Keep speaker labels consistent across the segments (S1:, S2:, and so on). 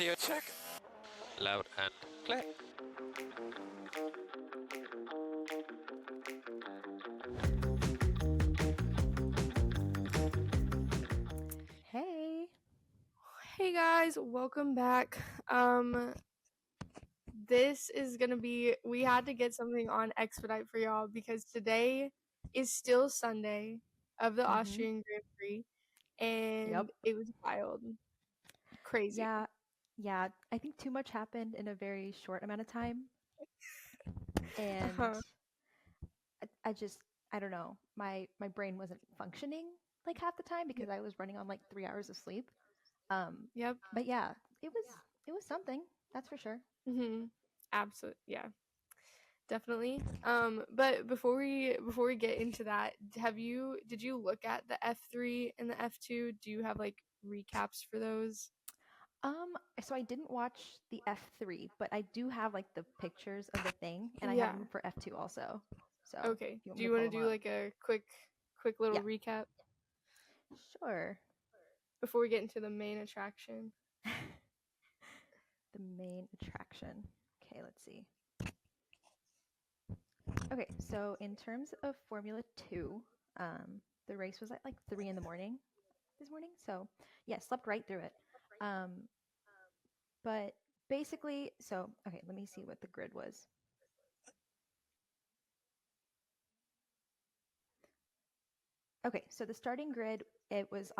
S1: Audio check. Loud and clear.
S2: Hey.
S3: Hey guys, welcome back. This is gonna be, we had to get something on expedite for y'all because today is still Sunday of the Austrian Grand Prix, and it was wild, crazy.
S2: Yeah. I think too much happened in a very short amount of time, and I don't know. My brain wasn't functioning like half the time because I was running on like 3 hours of sleep.
S3: Yep.
S2: But yeah, it was something. That's for sure.
S3: Absolutely. Yeah. Definitely. But before we get into that, did you look at the F3 and the F2? Do you have like recaps for those?
S2: So I didn't watch the F3, but I do have like the pictures of the thing, and I
S3: Yeah.
S2: have them for F2 also. So
S3: Okay.
S2: if you want
S3: Do
S2: me
S3: you
S2: to
S3: want
S2: pull
S3: to
S2: them
S3: do
S2: up.
S3: like a quick little recap
S2: Sure.
S3: before we get into the main attraction?
S2: The main attraction. Okay, let's see. Okay, so in terms of Formula 2, the race was at like 3 in the morning this morning. So yeah, slept right through it. But basically, okay, let me see what the grid was. Okay, so the starting grid, it's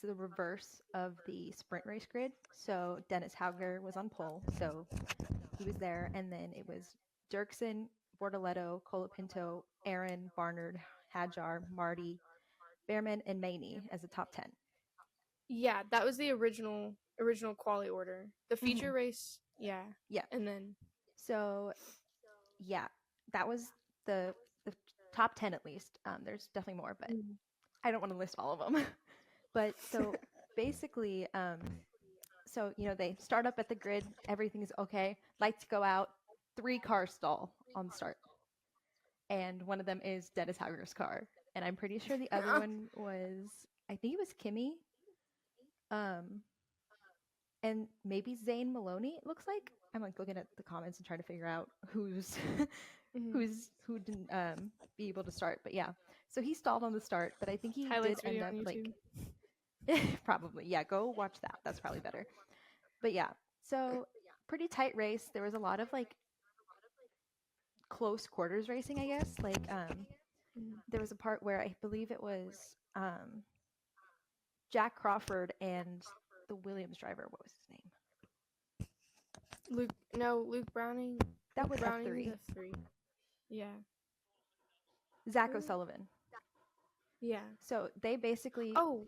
S2: the reverse of the sprint race grid. So Dennis Hauger was on pole, so he was there, and then it was Dirksen, Bortoletto, Colapinto, Aaron, Barnard, Hadjar, Marty, Behrman, and Maney as the top 10.
S3: Yeah, that was the original quali order. The feature race, yeah. And then
S2: that was the top 10 at least. There's definitely more, but I don't want to list all of them. But so basically, they start up at the grid, everything's okay, lights go out, 3 cars stall on the start. And one of them is Dennis Hauger's car. And I'm pretty sure the other one was, I think it was Kimmy. And maybe Zane Maloney, it looks like. I'm like looking at the comments and trying to figure out who didn't be able to start. But yeah, so he stalled on the start, but I think he did end up like probably, yeah, go watch that. That's probably better. But yeah, so pretty tight race. There was a lot of like close quarters racing, I guess. Like there was a part where I believe it was Jack Crawford and the Williams driver. What was his name?
S3: Luke Browning.
S2: That was
S3: Browning
S2: F3.
S3: F3. Yeah.
S2: Zach O'Sullivan.
S3: Yeah.
S2: So they basically.
S3: Oh.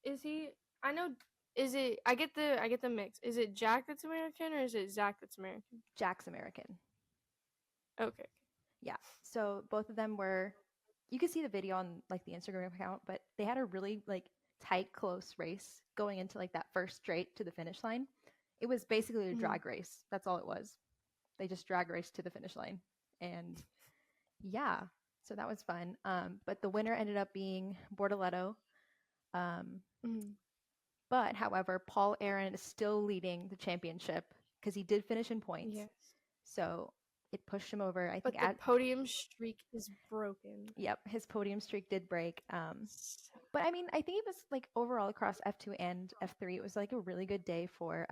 S3: Is he? I know. Is it? I get the mix. Is it Jack that's American or is it Zach that's American?
S2: Jack's American.
S3: Okay.
S2: Yeah. So both of them were. You can see the video on like the Instagram account, but they had a really like tight, close race going into like that first straight to the finish line. It was basically a drag race. That's all it was. They just drag raced to the finish line, and yeah, so that was fun. But the winner ended up being Bortoletto. But however, Paul Aaron is still leading the championship because he did finish in points.
S3: Yes.
S2: So it pushed him over. I
S3: think the podium streak is broken.
S2: Yep, his podium streak did break. But I mean, I think it was like overall across F2 and F3, it was like a really good day for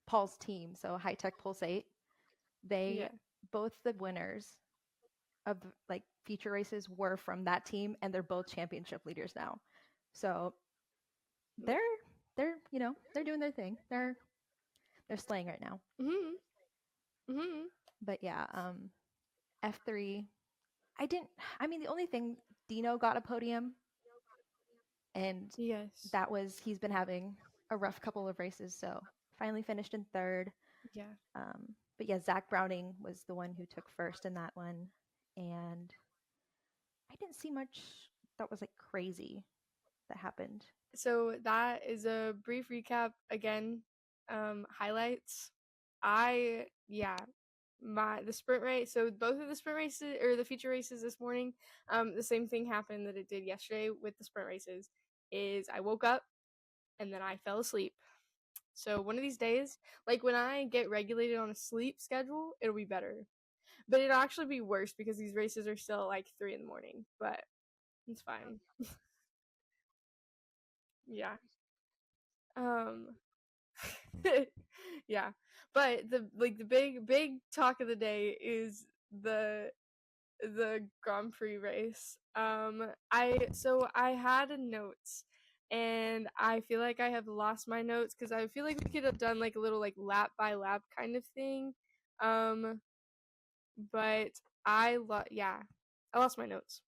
S2: Paul's team. So High Tech Pulsate, both the winners of like feature races were from that team, and they're both championship leaders now. So they're doing their thing. They're slaying right now. But yeah, F3. The only thing, Dino got a podium, and that was, he's been having a rough couple of races, so finally finished in third.
S3: Yeah.
S2: But yeah, Zach Browning was the one who took first in that one, and I didn't see much that was like crazy that happened.
S3: So that is a brief recap again. Highlights. The sprint race. So both of the sprint races or the feature races this morning, the same thing happened that it did yesterday with the sprint races. Is I woke up and then I fell asleep. So one of these days, like when I get regulated on a sleep schedule, it'll be better. But it'll actually be worse because these races are still like 3 in the morning. But it's fine. Yeah. Yeah. But the big talk of the day is the Grand Prix race. I had notes and I feel like I have lost my notes because I feel like we could have done like a little like lap by lap kind of thing. But I lost my notes.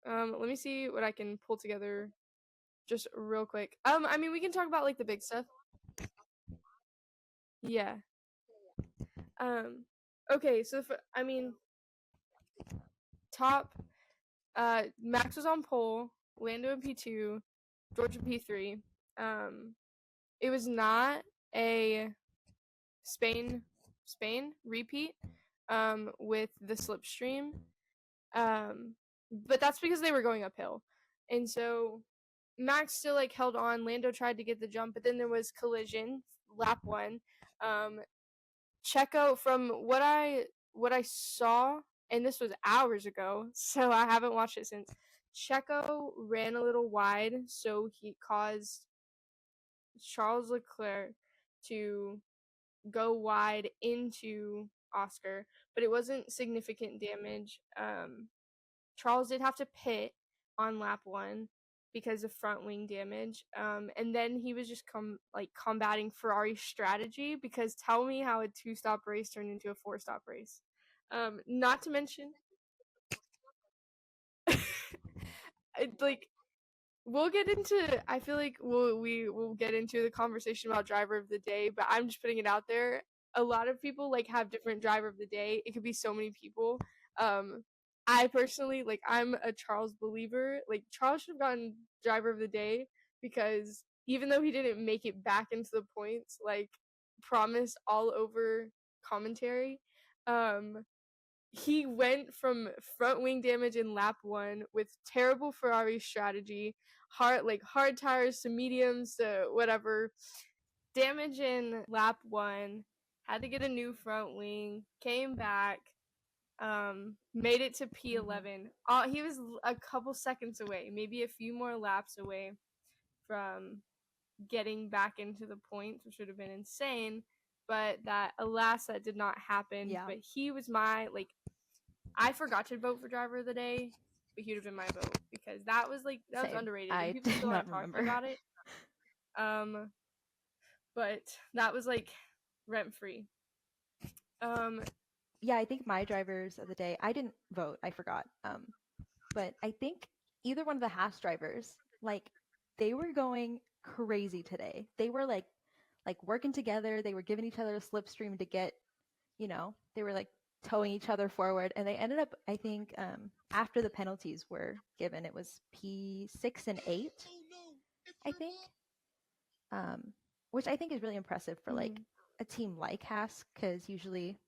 S3: Let me see what I can pull together just real quick. I mean we can talk about like the big stuff. Yeah. Okay, so top Max was on pole, Lando in P2, Georgia P3. It was not a Spain repeat with the slipstream. But that's because they were going uphill. And so Max still like held on. Lando tried to get the jump, but then there was collision, lap 1. Checo, from what I saw, and this was hours ago, so I haven't watched it since. Checo ran a little wide, so he caused Charles Leclerc to go wide into Oscar, but it wasn't significant damage. Charles did have to pit on lap 1 because of front wing damage. And then he was just combating Ferrari's strategy, because tell me how a 2-stop race turned into a 4-stop race. Not to mention, like we'll get into. I feel like we'll get into the conversation about driver of the day, but I'm just putting it out there. A lot of people like have different driver of the day. It could be so many people. I personally I'm a Charles believer. Like Charles should have gotten driver of the day because even though he didn't make it back into the points, like promised all over commentary, he went from front wing damage in lap 1 with terrible Ferrari strategy, hard tires to mediums to whatever, damage in lap 1, had to get a new front wing, came back, made it to P11. He was a couple seconds away, maybe a few more laps away from getting back into the points, which would have been insane. But that did not happen.
S2: Yeah.
S3: But he was my I forgot to vote for driver of the day, but he would have been my vote because that was
S2: Same.
S3: underrated.
S2: I
S3: And people
S2: did
S3: still
S2: not
S3: aren't talking
S2: remember.
S3: about it. But that was rent free.
S2: Yeah, I think my drivers of the day, I didn't vote, I forgot. But I think either one of the Haas drivers, they were going crazy today. They were like working together. They were giving each other a slipstream to get, they were like towing each other forward. And they ended up, I think, after the penalties were given, it was P6 and 8, I think. Which I think is really impressive for a team like Haas, because usually,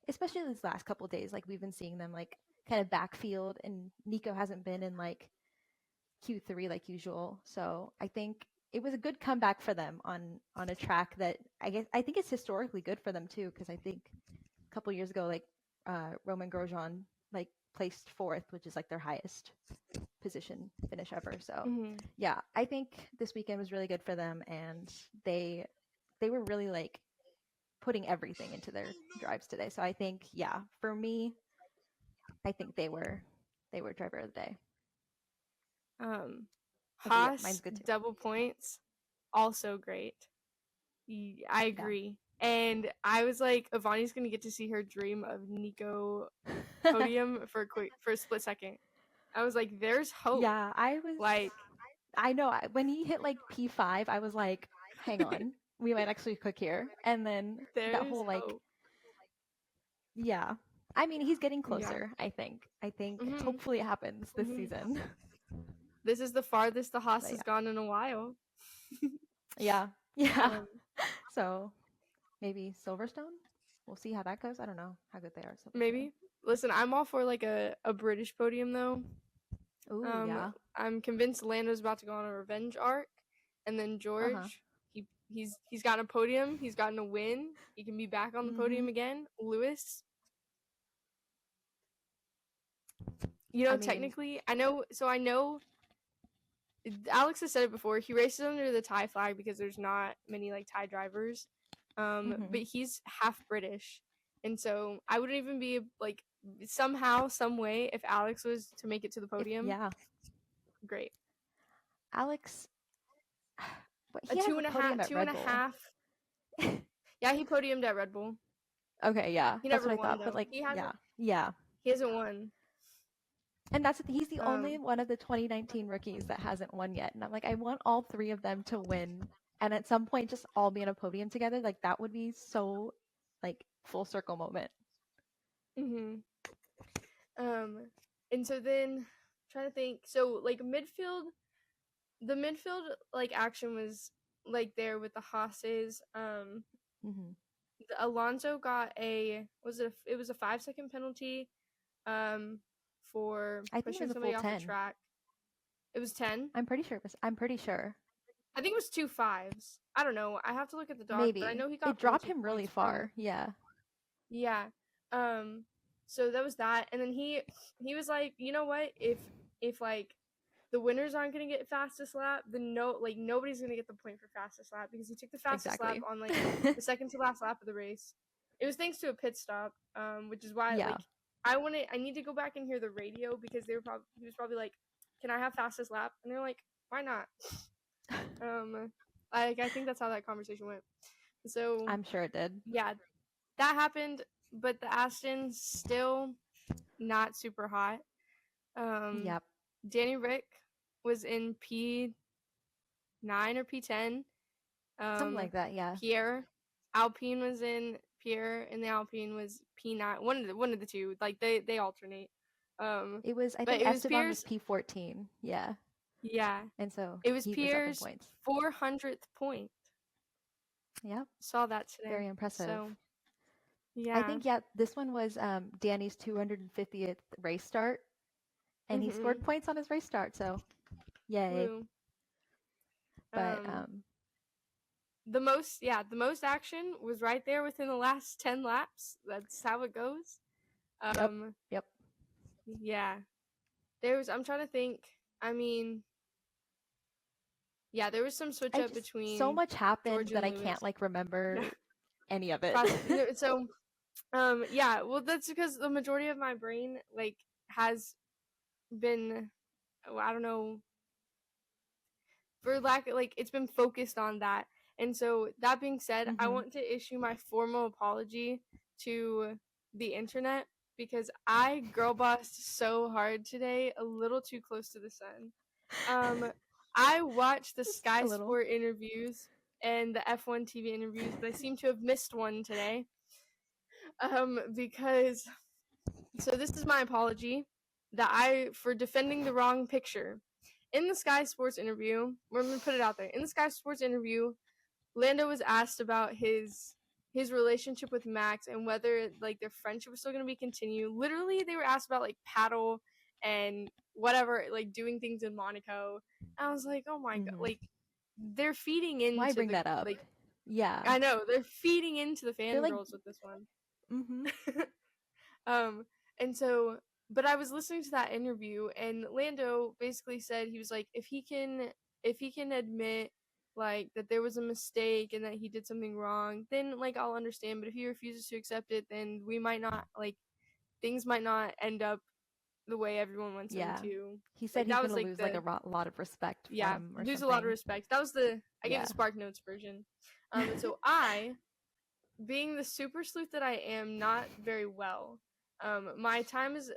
S2: especially these last couple of days, we've been seeing them kind of backfield, and Nico hasn't been in Q3 like usual. So I think it was a good comeback for them on a track that I think it's historically good for them too, because I think a couple years ago Roman Grosjean placed 4th, which is their highest position finish ever. So yeah, I think this weekend was really good for them, and they were really putting everything into their drives today. So I think, yeah, for me, I think they were driver of the day.
S3: Haas,
S2: mine's good too.
S3: double points, also great. I agree. Yeah. And I was like, Ivani's gonna get to see her dream of Nico podium for a split second. I was like, there's hope.
S2: Yeah, I was I know when he hit P5, I was like, hang on, we might actually click here. And then
S3: there's
S2: that whole
S3: hope.
S2: Yeah, I mean, he's getting closer. Yeah. I think hopefully it happens this season.
S3: This is the farthest the Haas has gone in a while.
S2: Yeah. So maybe Silverstone. We'll see how that goes. I don't know how good they are.
S3: Maybe. Listen, I'm all for a British podium though.
S2: Ooh, yeah.
S3: I'm convinced Lando's about to go on a revenge arc, and then George, he's gotten a podium. He's gotten a win. He can be back on the podium again. Lewis, you know,
S2: I mean,
S3: technically, I know. So I know. Alex has said it before. He races under the Thai flag because there's not many like Thai drivers. But he's half British, and so I wouldn't even be like somehow, some way, if Alex was to make it to the podium.
S2: yeah,
S3: great.
S2: Alex, but
S3: A
S2: he has a podium at
S3: two
S2: Red
S3: and a
S2: Bull.
S3: half. Yeah, he podiumed at Red Bull.
S2: Okay, yeah,
S3: He
S2: that's
S3: never
S2: what I
S3: won,
S2: thought.
S3: though.
S2: But like,
S3: He hasn't.
S2: yeah,
S3: He hasn't won.
S2: and he's the only one of the 2019 rookies that hasn't won yet. And I'm like, I want all three of them to win, and at some point, just all be on a podium together. Like that would be so, like, full circle moment.
S3: And so then I'm trying to think. So like midfield, the midfield like action was like there with the Haas's. Alonso got it was a 5-second penalty for pushing somebody off the track. It was 10.
S2: I'm pretty sure.
S3: I think it was 2 5s. I don't know. I have to look at the doc,
S2: Maybe.
S3: but I know he got.
S2: It dropped him really far. Yeah.
S3: Yeah. So that was that, and then he was like, you know what? If like the winners aren't gonna get fastest lap, then nobody's gonna get the point for fastest lap because he took the fastest lap on like the second to last lap of the race. It was thanks to a pit stop, which is why like I need to go back and hear the radio because he was probably like, can I have fastest lap? And they're like, why not? I think that's how that conversation went. So
S2: I'm sure it did.
S3: Yeah, that happened, but the Aston's still not super hot.
S2: Yep.
S3: Danny Rick was in P9 or P10.
S2: Something like that, yeah.
S3: Pierre Alpine was in Pierre, and the Alpine was P9. One of the two. Like they alternate.
S2: It was I think Esteban was P14. Yeah.
S3: Yeah.
S2: And so
S3: it was Pierre's 400th point.
S2: Yep.
S3: Saw that today.
S2: Very impressive.
S3: So, yeah.
S2: I think this one was Danny's 250th race start, and he scored points on his race start. So, yay!
S3: Woo.
S2: But
S3: the most action was right there within the last 10 laps. That's how it goes.
S2: Yep.
S3: Yeah. I'm trying to think. I mean, yeah, there was some switch up between.
S2: So much happened
S3: George
S2: that I
S3: Lewis.
S2: can't like remember any of it.
S3: So, yeah, well, that's because the majority of my brain like has been, I don't know, for lack like it's been focused on that. And so that being said, I want to issue my formal apology to the internet because I girl bossed so hard today, a little too close to the sun. I watched the Sky Sport interviews and the F1 TV interviews, but I seem to have missed one today. Because so this is my apology for defending the wrong picture. In the Sky Sports interview, we're gonna put it out there. In the Sky Sports interview, Lando was asked about his relationship with Max and whether like their friendship was still gonna be continued. Literally, they were asked about like paddle and whatever, like doing things in Monaco. And I was like, oh my god, like they're feeding into.
S2: Why bring that up?
S3: Like,
S2: yeah,
S3: I know they're feeding into the fangirls with this one. And so, but I was listening to that interview, and Lando basically said he was like, if he can admit like that there was a mistake and that he did something wrong, then like I'll understand. But if he refuses to accept it, then we might not like things might not end up the way everyone wants them to.
S2: He said he's gonna lose like a lot of respect.
S3: Yeah, lose a lot of respect. That was I gave the SparkNotes version. And so I, being the super sleuth that I am, not very well. My time as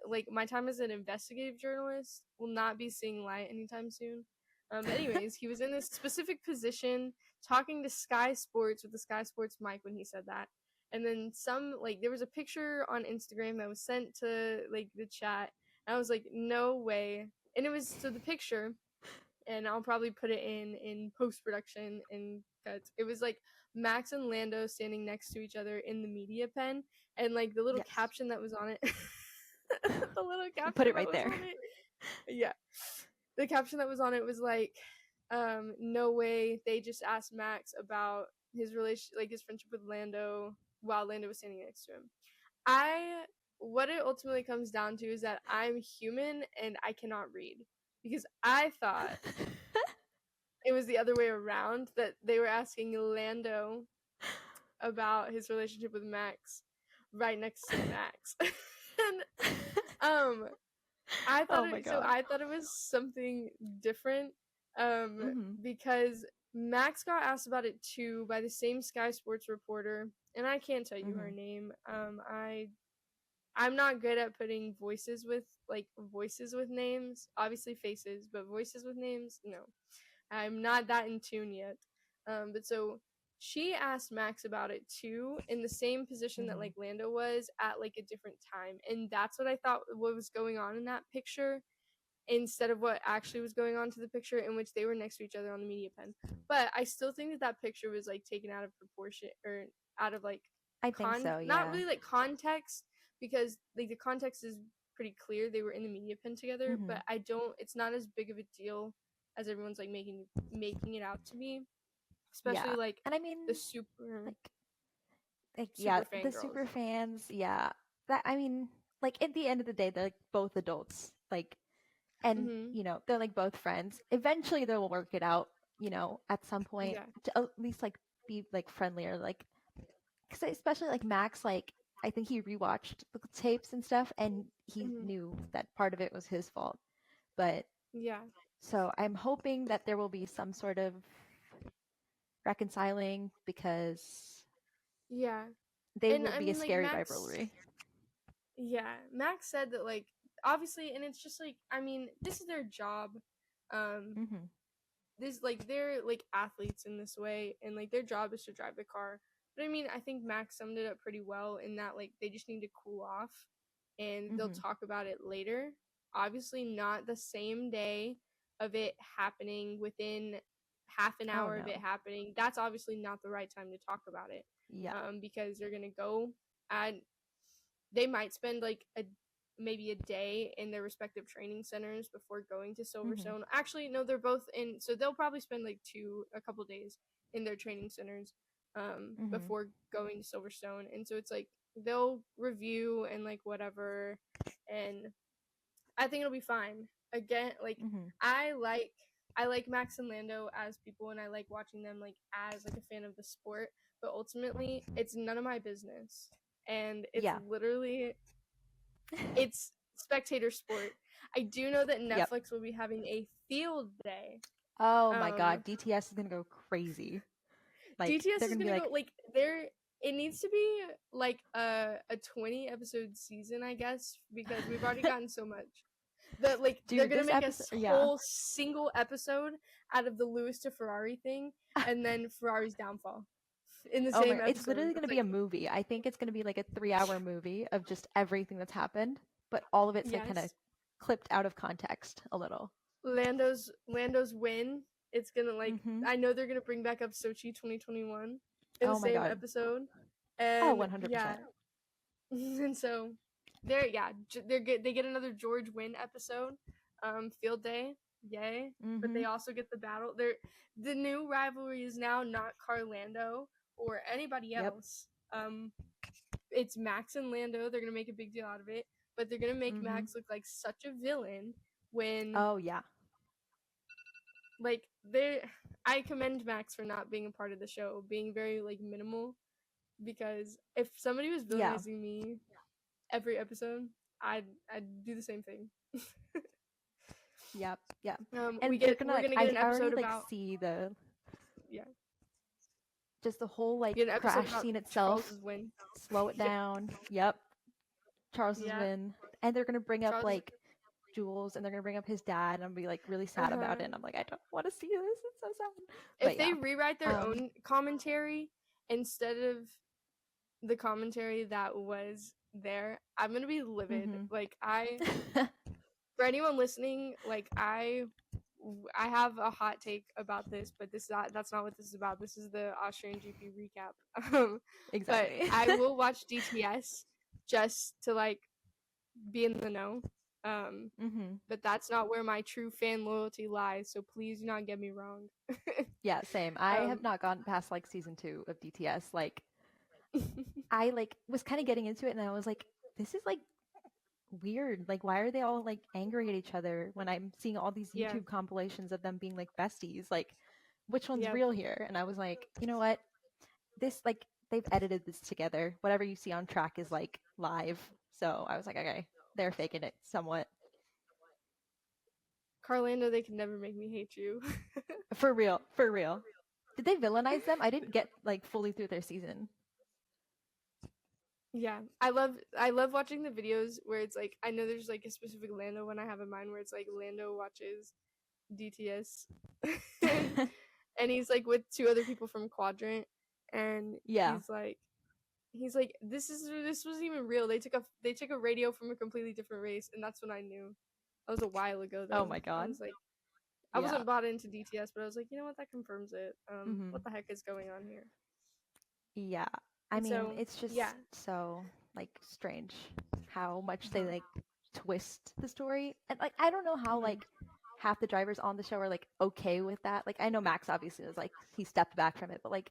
S3: an investigative journalist will not be seeing light anytime soon. But anyways, he was in this specific position talking to Sky Sports with the Sky Sports mic when he said that. And then there was a picture on Instagram that was sent to like the chat. And I was like, no way. And it was the picture, and I'll probably put it in post-production and cuts. It was like Max and Lando standing next to each other in the media pen, and like the little caption that was on it. The little caption.
S2: Put it right there.
S3: Yeah. The caption that was on it was like, no way. They just asked Max about his his friendship with Lando while Lando was standing next to him. What it ultimately comes down to is that I'm human and I cannot read, because I thought it was the other way around, that they were asking Lando about his relationship with Max right next to Max. And I thought
S2: Oh my God.
S3: I thought it was something different, because Max got asked about it too by the same Sky Sports reporter, and I can't tell you her name. I'm not good at putting voices with names. Obviously faces, but voices with names, no. I'm not that in tune yet. But so she asked Max about it too, in the same position that like Lando was at, like a different time. And that's what I thought what was going on in that picture, instead of what actually was going on to the picture, in which they were next to each other on the media pen. But I still think that that picture was like taken out of proportion, or out of like
S2: I think so, yeah.
S3: not really like context, because like the context is pretty clear. They were in the media pen together, but it's not as big of a deal as everyone's like making it out to be, especially like,
S2: and I mean,
S3: the super
S2: yeah,
S3: fan
S2: the
S3: girls.
S2: super fans, yeah. That, I mean, like at the end of the day, they're like both adults, like, and you know, they're like both friends. Eventually, they'll work it out, you know, at some point, to at least like be like friendlier, like, because especially like Max, like I think he rewatched the tapes and stuff, and he knew that part of it was his fault. But so I'm hoping that there will be some sort of reconciling, because they
S3: and
S2: will
S3: I
S2: be a
S3: mean, like,
S2: scary rivalry.
S3: Max said that, like, obviously, and it's just like, I mean, this is their job. This, like, they're like athletes in this way, and like their job is to drive the car. But I mean, I think Max summed it up pretty well, in that like they just need to cool off, and they'll talk about it later. Obviously not the same day of it happening, within half an hour of it happening. That's obviously not the right time to talk about it. Because they're gonna go, and they might spend like maybe a day in their respective training centers before going to Silverstone. Actually, no, they're both in, so they'll probably spend like a couple days in their training centers before going to Silverstone. And so it's like they'll review and like whatever, and I think it'll be fine. Again, like, I like Max and Lando as people, and I like watching them like as like a fan of the sport, but ultimately it's none of my business. And it's literally, it's spectator sport. I do know that Netflix will be having a field day.
S2: Oh my God, DTS is gonna go crazy. Like,
S3: DTS is gonna go like it needs to be like a 20 episode season, I guess, because we've already gotten so much. That like, dude, they're gonna make a whole single episode out of the Lewis to Ferrari thing, and then Ferrari's downfall in the same episode.
S2: It's literally gonna be a movie. I think it's gonna be like a 3-hour movie of just everything that's happened, but all of it's like kind of clipped out of context a little.
S3: Lando's win. It's gonna like, I know they're gonna bring back up Sochi 2021 in the same episode. And
S2: 100%.
S3: And so they get another George Win episode, field day, yay. But they also get the battle. The new rivalry is now not Carlando or anybody else. It's Max and Lando. They're gonna make a big deal out of it, but they're gonna make Max look like such a villain when like, I commend Max for not being a part of the show, being very like minimal, because if somebody was villainizing me every episode, I'd do the same thing.
S2: Yep.
S3: And
S2: we're gonna get an episode about see the just the whole like crash scene itself.
S3: Charles's win.
S2: Slow it down. Yep. Charles's win, and they're gonna bring up like Jules, and they're gonna bring up his dad, and I'll be like really sad about it. And I'm like, I don't want to see this. It's so sad.
S3: If they rewrite their own commentary instead of the commentary that was there, I'm gonna be livid. Like, for anyone listening, like, I have a hot take about this, but that's not what this is about. This is the Austrian GP recap.
S2: Exactly.
S3: But I will watch DTS just to like be in the know. But that's not where my true fan loyalty lies, so please do not get me wrong.
S2: Yeah, same. I have not gone past like season 2 of DTS. Like I was kind of getting into it and I was like, this is like weird. Like why are they all like angry at each other when I'm seeing all these YouTube compilations of them being like besties? Like which one's real here? And I was like, you know what? This like they've edited this together. Whatever you see on track is like live. So I was like, okay, they're faking it somewhat.
S3: Carlando, they can never make me hate you.
S2: For real, for real. Did they villainize them? I didn't get like fully through their season.
S3: Yeah, I love watching the videos where it's like, I know there's like a specific Lando one I have in mind where it's like Lando watches DTS and he's like with 2 other people from Quadrant, and he's like this wasn't even real. They took a radio from a completely different race, and that's when I knew. That was a while ago though.
S2: Oh my god.
S3: I was like, I wasn't bought into DTS, but I was like, you know what, that confirms it. What the heck is going on here?
S2: Yeah. I mean, it's just so like strange how much they like twist the story. And like I don't know how like half the drivers on the show are like okay with that. Like I know Max obviously was like he stepped back from it, but like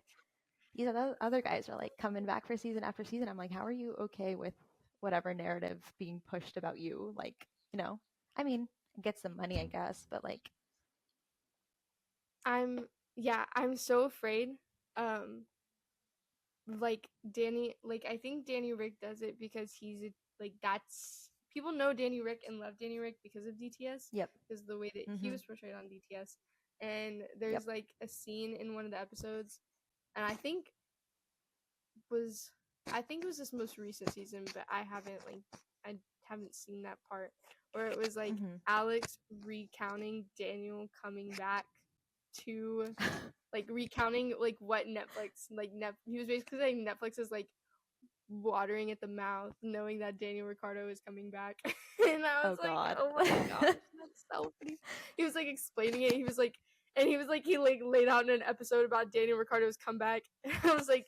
S2: these other guys are like coming back for season after season. I'm like, how are you okay with whatever narrative being pushed about you? Like, you know, I mean, get some money, I guess, but like
S3: I'm so afraid. Like Danny, like I think Danny Rick does it because that's people know Danny Rick and love Danny Rick because of DTS.
S2: Yep.
S3: Because of the way that he was portrayed on DTS. And there's like a scene in one of the episodes, and I think it was this most recent season, but I haven't seen that part where it was like Alex recounting Daniel coming back to like recounting like what Netflix he was basically saying Netflix is like watering at the mouth knowing that Daniel Ricciardo is coming back. And I was oh my gosh, that's so funny. He was like explaining it. He laid out in an episode about Daniel Ricciardo's comeback. And I was like,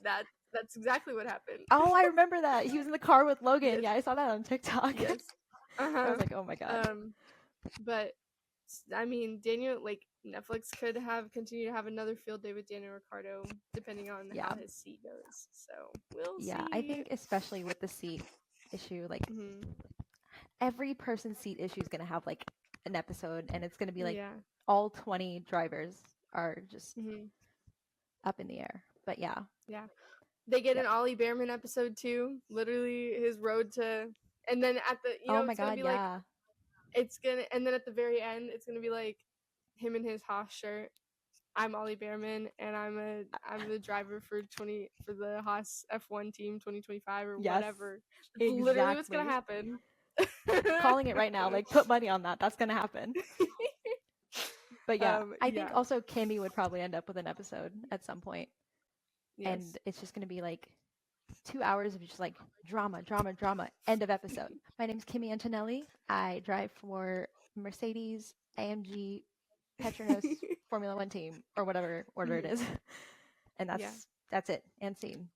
S3: that's exactly what happened.
S2: Oh, I remember that. He was in the car with Logan. Yes. Yeah, I saw that on TikTok.
S3: Yes.
S2: I was like, oh my god.
S3: But I mean, Daniel, like Netflix could have continued to have another field day with Daniel Ricciardo, depending on how his seat goes. So we'll see.
S2: Yeah, I think especially with the seat issue, like every person's seat issue is gonna have like an episode, and it's gonna be like all 20 drivers are just up in the air. But yeah,
S3: they get an Ollie Behrman episode too. Literally his road to, and then at the it's gonna be like. And then at the very end, it's gonna be like him in his Haas shirt. I'm Ollie Behrman, and I'm the driver for the Haas F1 team 2025 or whatever. Exactly. Literally, what's gonna happen?
S2: Calling it right now. Like, put money on that. That's gonna happen. But yeah, I think also Kimmy would probably end up with an episode at some point, and it's just gonna be like 2 hours of just like drama, end of episode. My name's Kimmy Antonelli. I drive for Mercedes, AMG, Petronas, Formula One team, or whatever order it is. And that's it. And scene.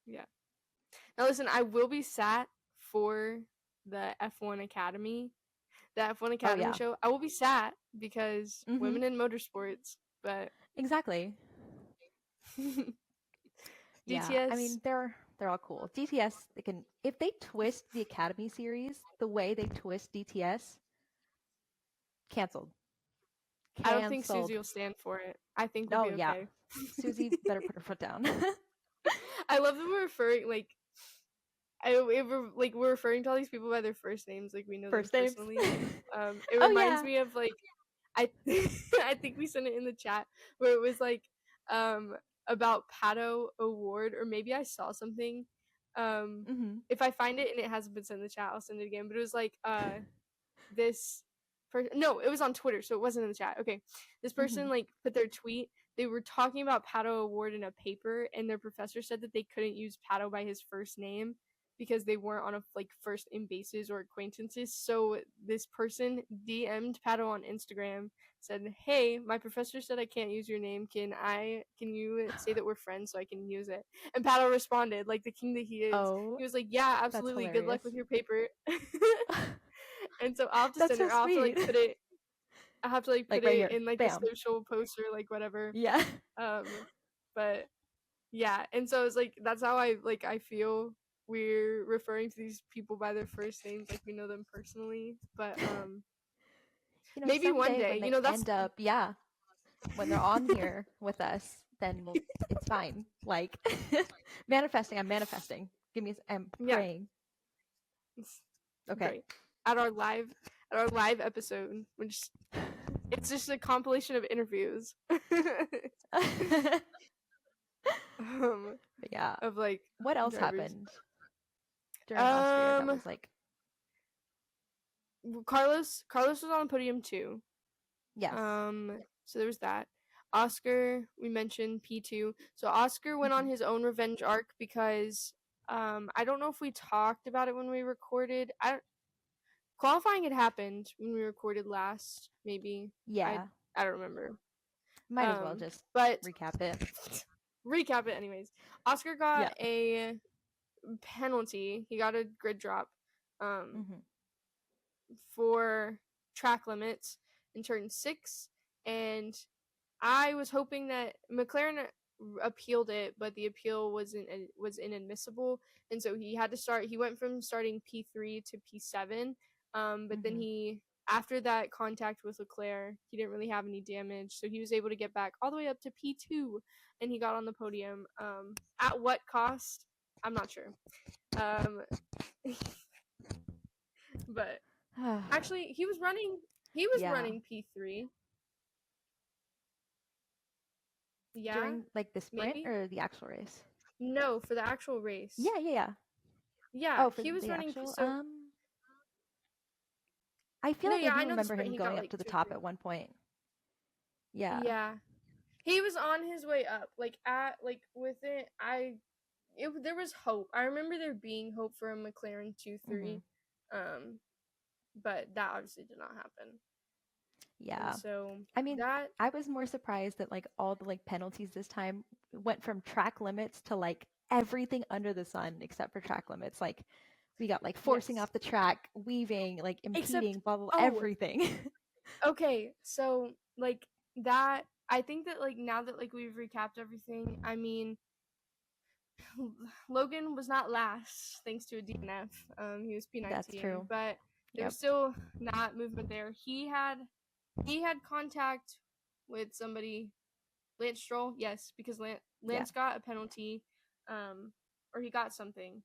S3: Yeah. Now listen, I will be sat for the F1 Academy. The F1 Academy show. I will be sat because women in motorsports, but
S2: exactly.
S3: DTS.
S2: Yeah, I mean they're all cool. DTS, they can if they twist the Academy series the way they twist DTS, canceled.
S3: I don't think Susie will stand for it. I think we'll be okay. Yeah.
S2: Susie better put her foot down.
S3: I love that we're referring we're referring to all these people by their first names, like we know them personally. It reminds me of like I think we sent it in the chat where it was like about Pato Award, or maybe I saw something. If I find it and it hasn't been sent in the chat, I'll send it again. But it was like this person. No, it was on Twitter, so it wasn't in the chat. Okay, this person like put their tweet. They were talking about Pato Award in a paper, and their professor said that they couldn't use Pato by his first name because they weren't on a like first name basis or acquaintances. So this person DM'd Paddle on Instagram, said, "Hey, my professor said I can't use your name. Can you say that we're friends so I can use it?" And Paddle responded like the king that he is.
S2: Oh,
S3: He was like, "Yeah,
S2: that's
S3: absolutely. Good luck
S2: hilarious.
S3: with your paper." And so I'll have to
S2: That's
S3: send
S2: so
S3: it. I'll have to like
S2: sweet.
S3: put it. I have to like
S2: Like
S3: put
S2: right
S3: it
S2: here.
S3: in like a
S2: Bam.
S3: social post or like whatever.
S2: Yeah.
S3: But yeah, and so it's like that's how I feel we're referring to these people by their first names, like we know them personally. But
S2: You know,
S3: maybe one
S2: someday
S3: day,
S2: when they
S3: that's
S2: end up, yeah, when they're on here with us, then it's fine. Like manifesting, I'm manifesting. I'm
S3: yeah,
S2: praying.
S3: it's
S2: Okay.
S3: great. At our live episode, which it's just a compilation of interviews.
S2: But yeah.
S3: Of like
S2: What else
S3: drivers.
S2: happened during Austria that
S3: Um,
S2: was like,
S3: Carlos was on the podium too.
S2: yes.
S3: So there was that. Oscar, we mentioned P2. So Oscar went on his own revenge arc because I don't know if we talked about it when we recorded. Qualifying had happened when we recorded last, maybe.
S2: Yeah.
S3: I don't remember.
S2: Might as well just
S3: but
S2: recap it.
S3: recap it anyways. Oscar got a penalty. He got a grid drop for track limits in turn 6, and I was hoping that McLaren appealed it, but the appeal was inadmissible, and so he had to start. He went from starting P3 to P7, but then after that contact with Leclerc, he didn't really have any damage, so he was able to get back all the way up to P2, and he got on the podium. At what cost? I'm not sure. But actually, he was running P3. Yeah.
S2: During like the sprint
S3: maybe?
S2: or the actual race?
S3: No, for the actual race.
S2: Yeah.
S3: Yeah,
S2: Oh, for
S3: he was
S2: the
S3: running.
S2: actual.
S3: So
S2: I feel
S3: no,
S2: like
S3: yeah,
S2: I
S3: I
S2: do
S3: know the
S2: remember
S3: sprint.
S2: him
S3: He
S2: going
S3: got
S2: up
S3: like
S2: to the
S3: 2 or
S2: top
S3: 3.
S2: at one point. Yeah.
S3: Yeah, he was on his way up. Like with it, there was hope. I remember there being hope for a McLaren 2-3, but that obviously did not happen.
S2: Yeah.
S3: And so
S2: I mean, I was more surprised that like all the like penalties this time went from track limits to like everything under the sun except for track limits. Like we got like forcing off the track, weaving, like impeding, blah blah, everything.
S3: Okay, so like that, I think that like now that like we've recapped everything, I mean, Logan was not last thanks to a DNF. He was P19.
S2: That's true.
S3: But there was still not movement there. He had contact with somebody. Lance Stroll, yes, because Lance got a penalty, or he got something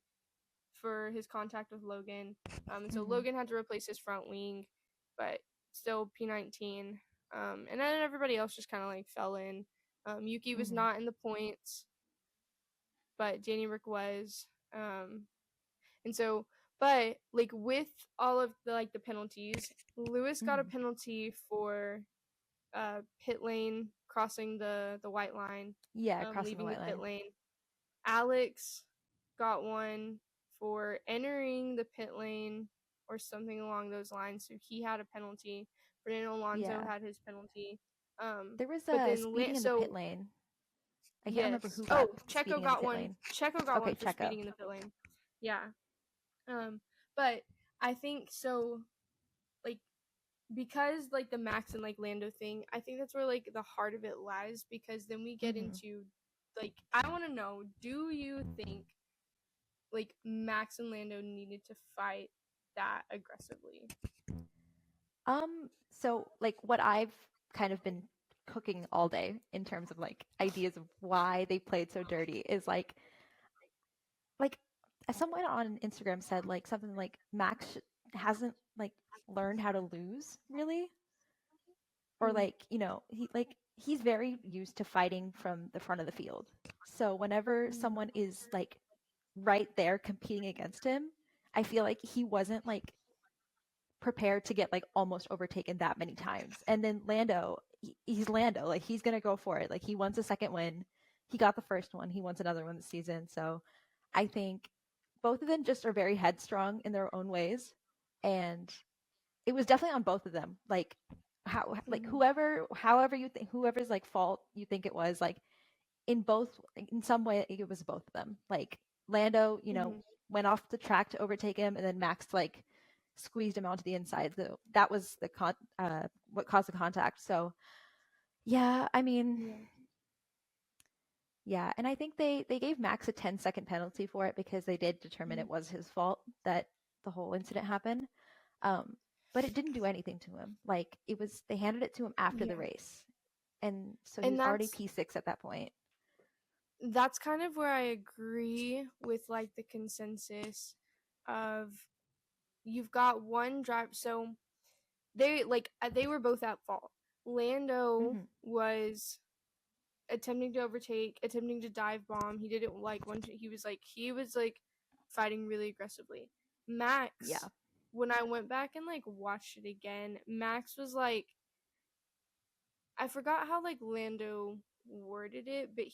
S3: for his contact with Logan. And so Logan had to replace his front wing, but still P19. And then everybody else just kind of like fell in. Yuki was not in the points, but Danny Rick was. And so, but like with all of the like the penalties, Lewis got a penalty for pit lane crossing the white line.
S2: Crossing
S3: leaving
S2: the white
S3: pit
S2: lane.
S3: lane. Alex got one for entering the pit lane or something along those lines. So he had a penalty. Fernando Alonso had his penalty.
S2: There was a speeding in the pit lane. I can't remember who got
S3: Checo got one.
S2: lane.
S3: Checo got one for speeding in the pit lane. Yeah. But I think so, like, because like the Max and like Lando thing, I think that's where like the heart of it lies, because then we get into like, I want to know, do you think like Max and Lando needed to fight that aggressively?
S2: So like what I've kind of been cooking all day in terms of like ideas of why they played so dirty is like someone on Instagram said like something like Max hasn't like learned how to lose really, or like, you know, he's very used to fighting from the front of the field. So whenever someone is like right there competing against him, I feel like he wasn't like prepared to get like almost overtaken that many times. And then Lando, he's Lando, like he's gonna go for it. Like he wants a second win. He got the first one. He wants another one this season. So I think both of them just are very headstrong in their own ways, and it was definitely on both of them. Like however you think, whoever's like fault you think it was, like in some way it was both of them. Like Lando, went off the track to overtake him, and then Max like squeezed him onto the inside. So that was what caused the contact. So yeah, I mean, yeah, and I think they gave Max a 10-second penalty for it because they did determine it was his fault that the whole incident happened. But it didn't do anything to him. Like they handed it to him after the race, and so he was already P6 at that point.
S3: That's kind of where I agree with like the consensus of you've got one drive. So they were both at fault. Lando was attempting to overtake, attempting to dive bomb. He did it like once. He was like fighting really aggressively. Max, when I went back and like watched it again, Max was like, I forgot how like Lando worded it, but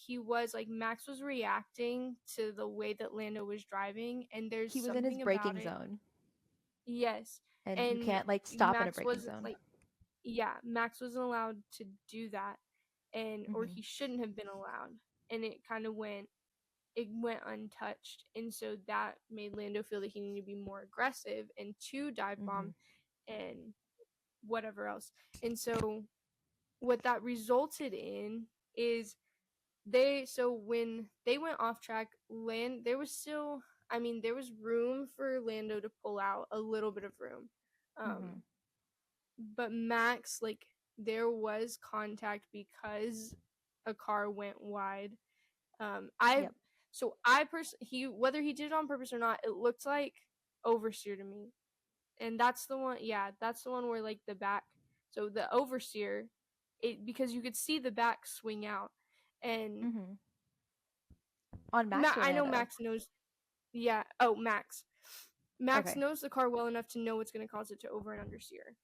S3: Max was reacting to the way that Lando was driving, and
S2: he was in his braking zone.
S3: Yes,
S2: and you can't like stop in a braking zone.
S3: Max wasn't allowed to do that, and or he shouldn't have been allowed, and it kind of went untouched, and so that made Lando feel that he needed to be more aggressive and to dive bomb and whatever else. And so what that resulted in is when they went off track, there was room for Lando to pull out, a little bit of room. But Max, like, there was contact because a car went wide. Whether he did it on purpose or not, it looked like oversteer to me. And that's the one where like the back, so the oversteer, because you could see the back swing out. And
S2: on Max,
S3: I know Max knows. Yeah. Oh, Max. Max knows the car well enough to know what's going to cause it to over and understeer.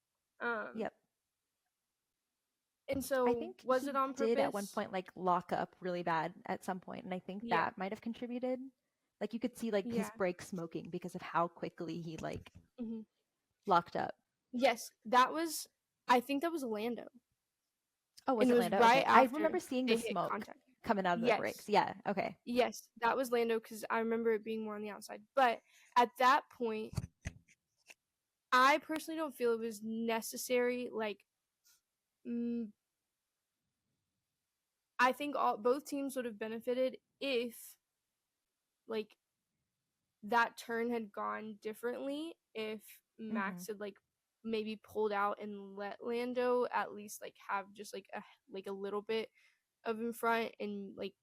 S3: And so
S2: I think
S3: was it on purpose?
S2: Did at one point like lock up really bad at some point, and I think that might have contributed. Like you could see like his brakes smoking because of how quickly he like locked up.
S3: Yes, I think that was Lando.
S2: Oh, was it Lando?
S3: Right
S2: after I remember seeing the smoke coming out of the brakes. Yeah, okay.
S3: Yes, that was Lando because I remember it being more on the outside. But at that point, I personally don't feel it was necessary. Like, I think both teams would have benefited if, like, that turn had gone differently. If Max had like maybe pulled out and let Lando at least like have just like a little bit of in front, and like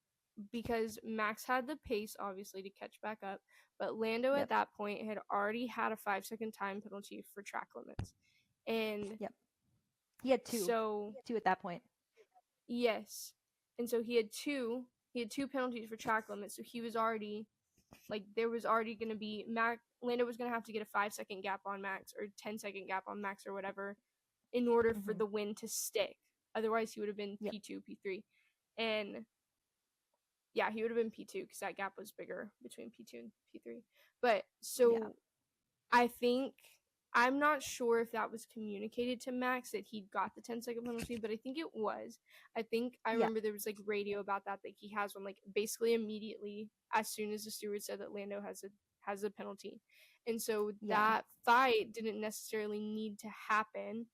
S3: because Max had the pace obviously to catch back up, but Lando at that point had already had a 5-second time penalty for track limits, and
S2: he had two at that point.
S3: Yes, and so he had two penalties for track limits, so he was already like there was already going to be Lando was going to have to get a 5-second gap on Max or 10-second gap on Max or whatever in order for the win to stick. Otherwise, he would have been P2, P3. And yeah, he would have been P2 because that gap was bigger between P2 and P3. But so I think, I'm not sure if that was communicated to Max that he got the 10-second penalty, but I think it was. I remember there was like radio about that he has one like basically immediately as soon as the steward said that Lando has a penalty. And so that fight didn't necessarily need to happen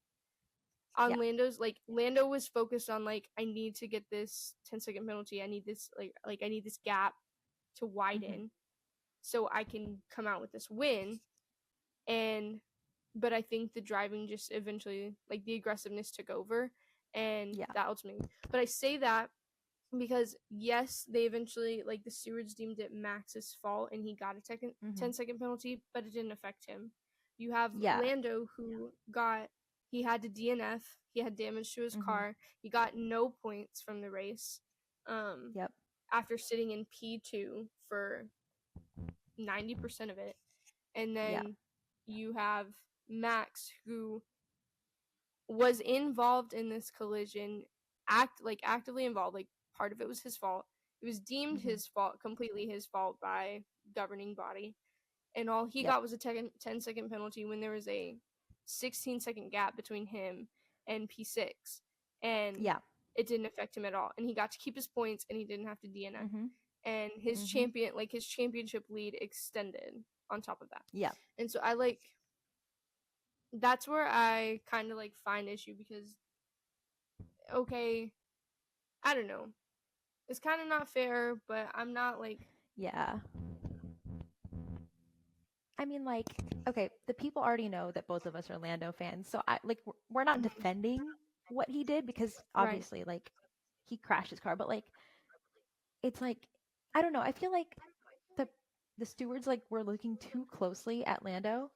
S3: on Lando's. Like Lando was focused on like, I need to get this 10-second penalty. I need this like I need this gap to widen so I can come out with this win. But I think the driving just eventually, like the aggressiveness took over, and that ultimately. But I say that because yes, they eventually, like the stewards deemed it Max's fault, and he got a 10-second penalty, but it didn't affect him. You have Lando who he had to DNF, he had damage to his car, he got no points from the race. After sitting in P2 for 90% of it, and then you have Max, who was involved in this collision, actively involved. Like part of it was his fault. It was deemed his fault, completely his fault by governing body. and all he
S2: Yep.
S3: got was a 10-second penalty when there was a 16-second gap between him and P6, and
S2: Yeah.
S3: it didn't affect him at all, and he got to keep his points, and he didn't have to DNF,
S2: Mm-hmm.
S3: and his
S2: Mm-hmm.
S3: his championship lead extended on top of that.
S2: Yeah.
S3: And so that's where I kind of like find issue, because okay, I don't know, it's kind of not fair, but I'm not like,
S2: Yeah. I mean, like, okay, the people already know that both of us are Lando fans, so we're not defending what he did because
S3: right.
S2: obviously, like, he crashed his car, but like, it's like, I don't know. I feel like the stewards like were looking too closely at Lando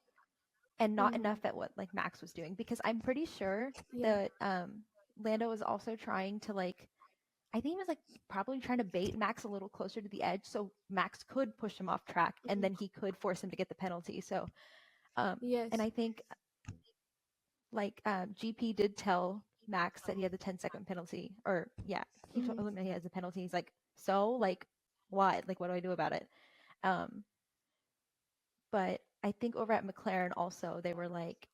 S2: and not enough at what like Max was doing, because I'm pretty sure
S3: Yeah.
S2: that Lando was also trying to like, I think he was like probably trying to bait Max a little closer to the edge so Max could push him off track and then he could force him to get the penalty. So
S3: Yes.
S2: and I think like GP did tell Max that he had the 10-second penalty, or yeah, he told him that he has a penalty. He's like, so like what? Like what do I do about it? But I think over at McLaren also they were like,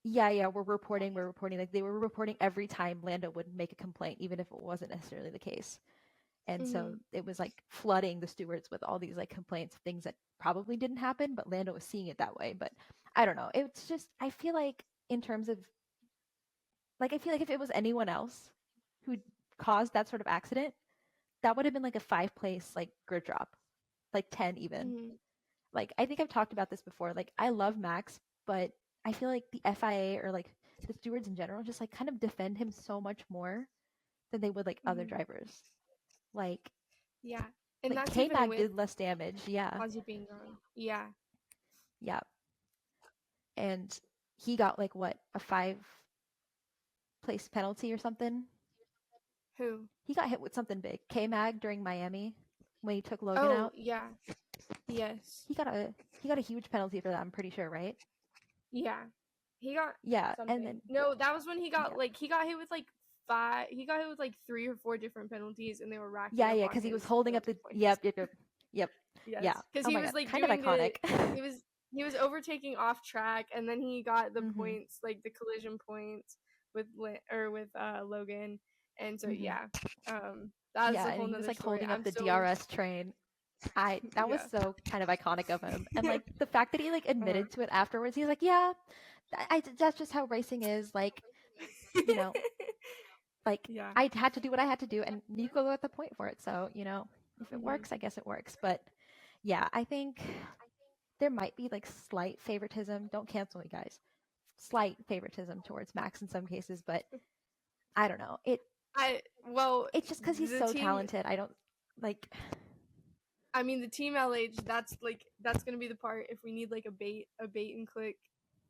S2: yeah, we're reporting. Like they were reporting every time Lando would make a complaint, even if it wasn't necessarily the case. And so it was like flooding the stewards with all these like complaints, things that probably didn't happen, but Lando was seeing it that way. But I don't know. It's just, I feel like in terms of, like, I feel like if it was anyone else who caused that sort of accident, that would have been like a 5-place like grid drop, like 10 even. Like, I think I've talked about this before. Like, I love Max, but I feel like the FIA or like the stewards in general just like kind of defend him so much more than they would like other drivers. Like,
S3: yeah, and
S2: like
S3: that's
S2: K-Mag
S3: even with
S2: did less damage. Yeah.
S3: Ozzy being gone. Yeah.
S2: Yeah. And he got like what, a 5-place penalty or something?
S3: Who?
S2: He got hit with something big. K-Mag during Miami when he took Logan
S3: Oh,
S2: out.
S3: yeah. Yes.
S2: He got a huge penalty for that, I'm pretty sure, right?
S3: Yeah. He got something.
S2: And then
S3: No, that was when he got like he got hit with like 3 or 4 different penalties, and they were racking up
S2: because
S3: on
S2: he was
S3: his
S2: holding up the
S3: points.
S2: Yep.
S3: Yes.
S2: Yeah.
S3: Because
S2: Oh
S3: he
S2: my
S3: was
S2: God.
S3: like
S2: Kind of
S3: doing
S2: iconic.
S3: he was overtaking off track, and then he got the
S2: Mhm.
S3: points, like the collision points with Logan, and so
S2: Mhm.
S3: that's
S2: Yeah,
S3: a
S2: and
S3: whole
S2: he was
S3: nother
S2: like
S3: story.
S2: holding up
S3: I'm
S2: the
S3: so
S2: DRS train. That was
S3: yeah.
S2: so kind of iconic of him. And like the fact that he like admitted to it afterwards, he's like, yeah, that's just how racing is. Like, you know, like
S3: Yeah.
S2: I had to do what I had to do, and Nico got the point for it. So, you know, if it
S3: Mhm.
S2: works, I guess it works. But yeah, I think there might be like slight favoritism. Don't cancel me, guys. Slight favoritism towards Max in some cases, but I don't know. It's just because he's
S3: the
S2: so
S3: team
S2: talented. I don't like.
S3: I mean, the team LH, that's gonna be the part, if we need like a bait and click,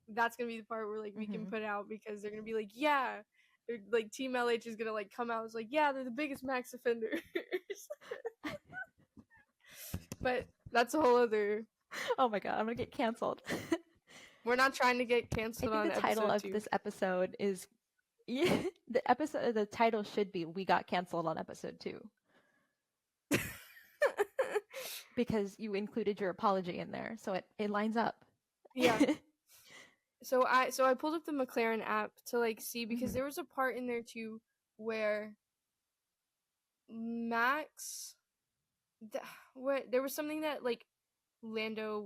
S3: that's gonna be the part where like we can put out, because they're gonna be like, yeah, like Team LH is gonna like come out, it's like, yeah, they're the biggest Max offenders. But that's a whole other.
S2: Oh my God, I'm gonna get canceled.
S3: We're not trying to get
S2: I
S3: canceled
S2: think
S3: on
S2: the title
S3: episode
S2: of
S3: 2.
S2: this episode is the title should be "We Got Canceled on Episode 2" because you included your apology in there, so it lines up.
S3: Yeah. So I pulled up the McLaren app to like see, because there was a part in there too where Max, there was something that like Lando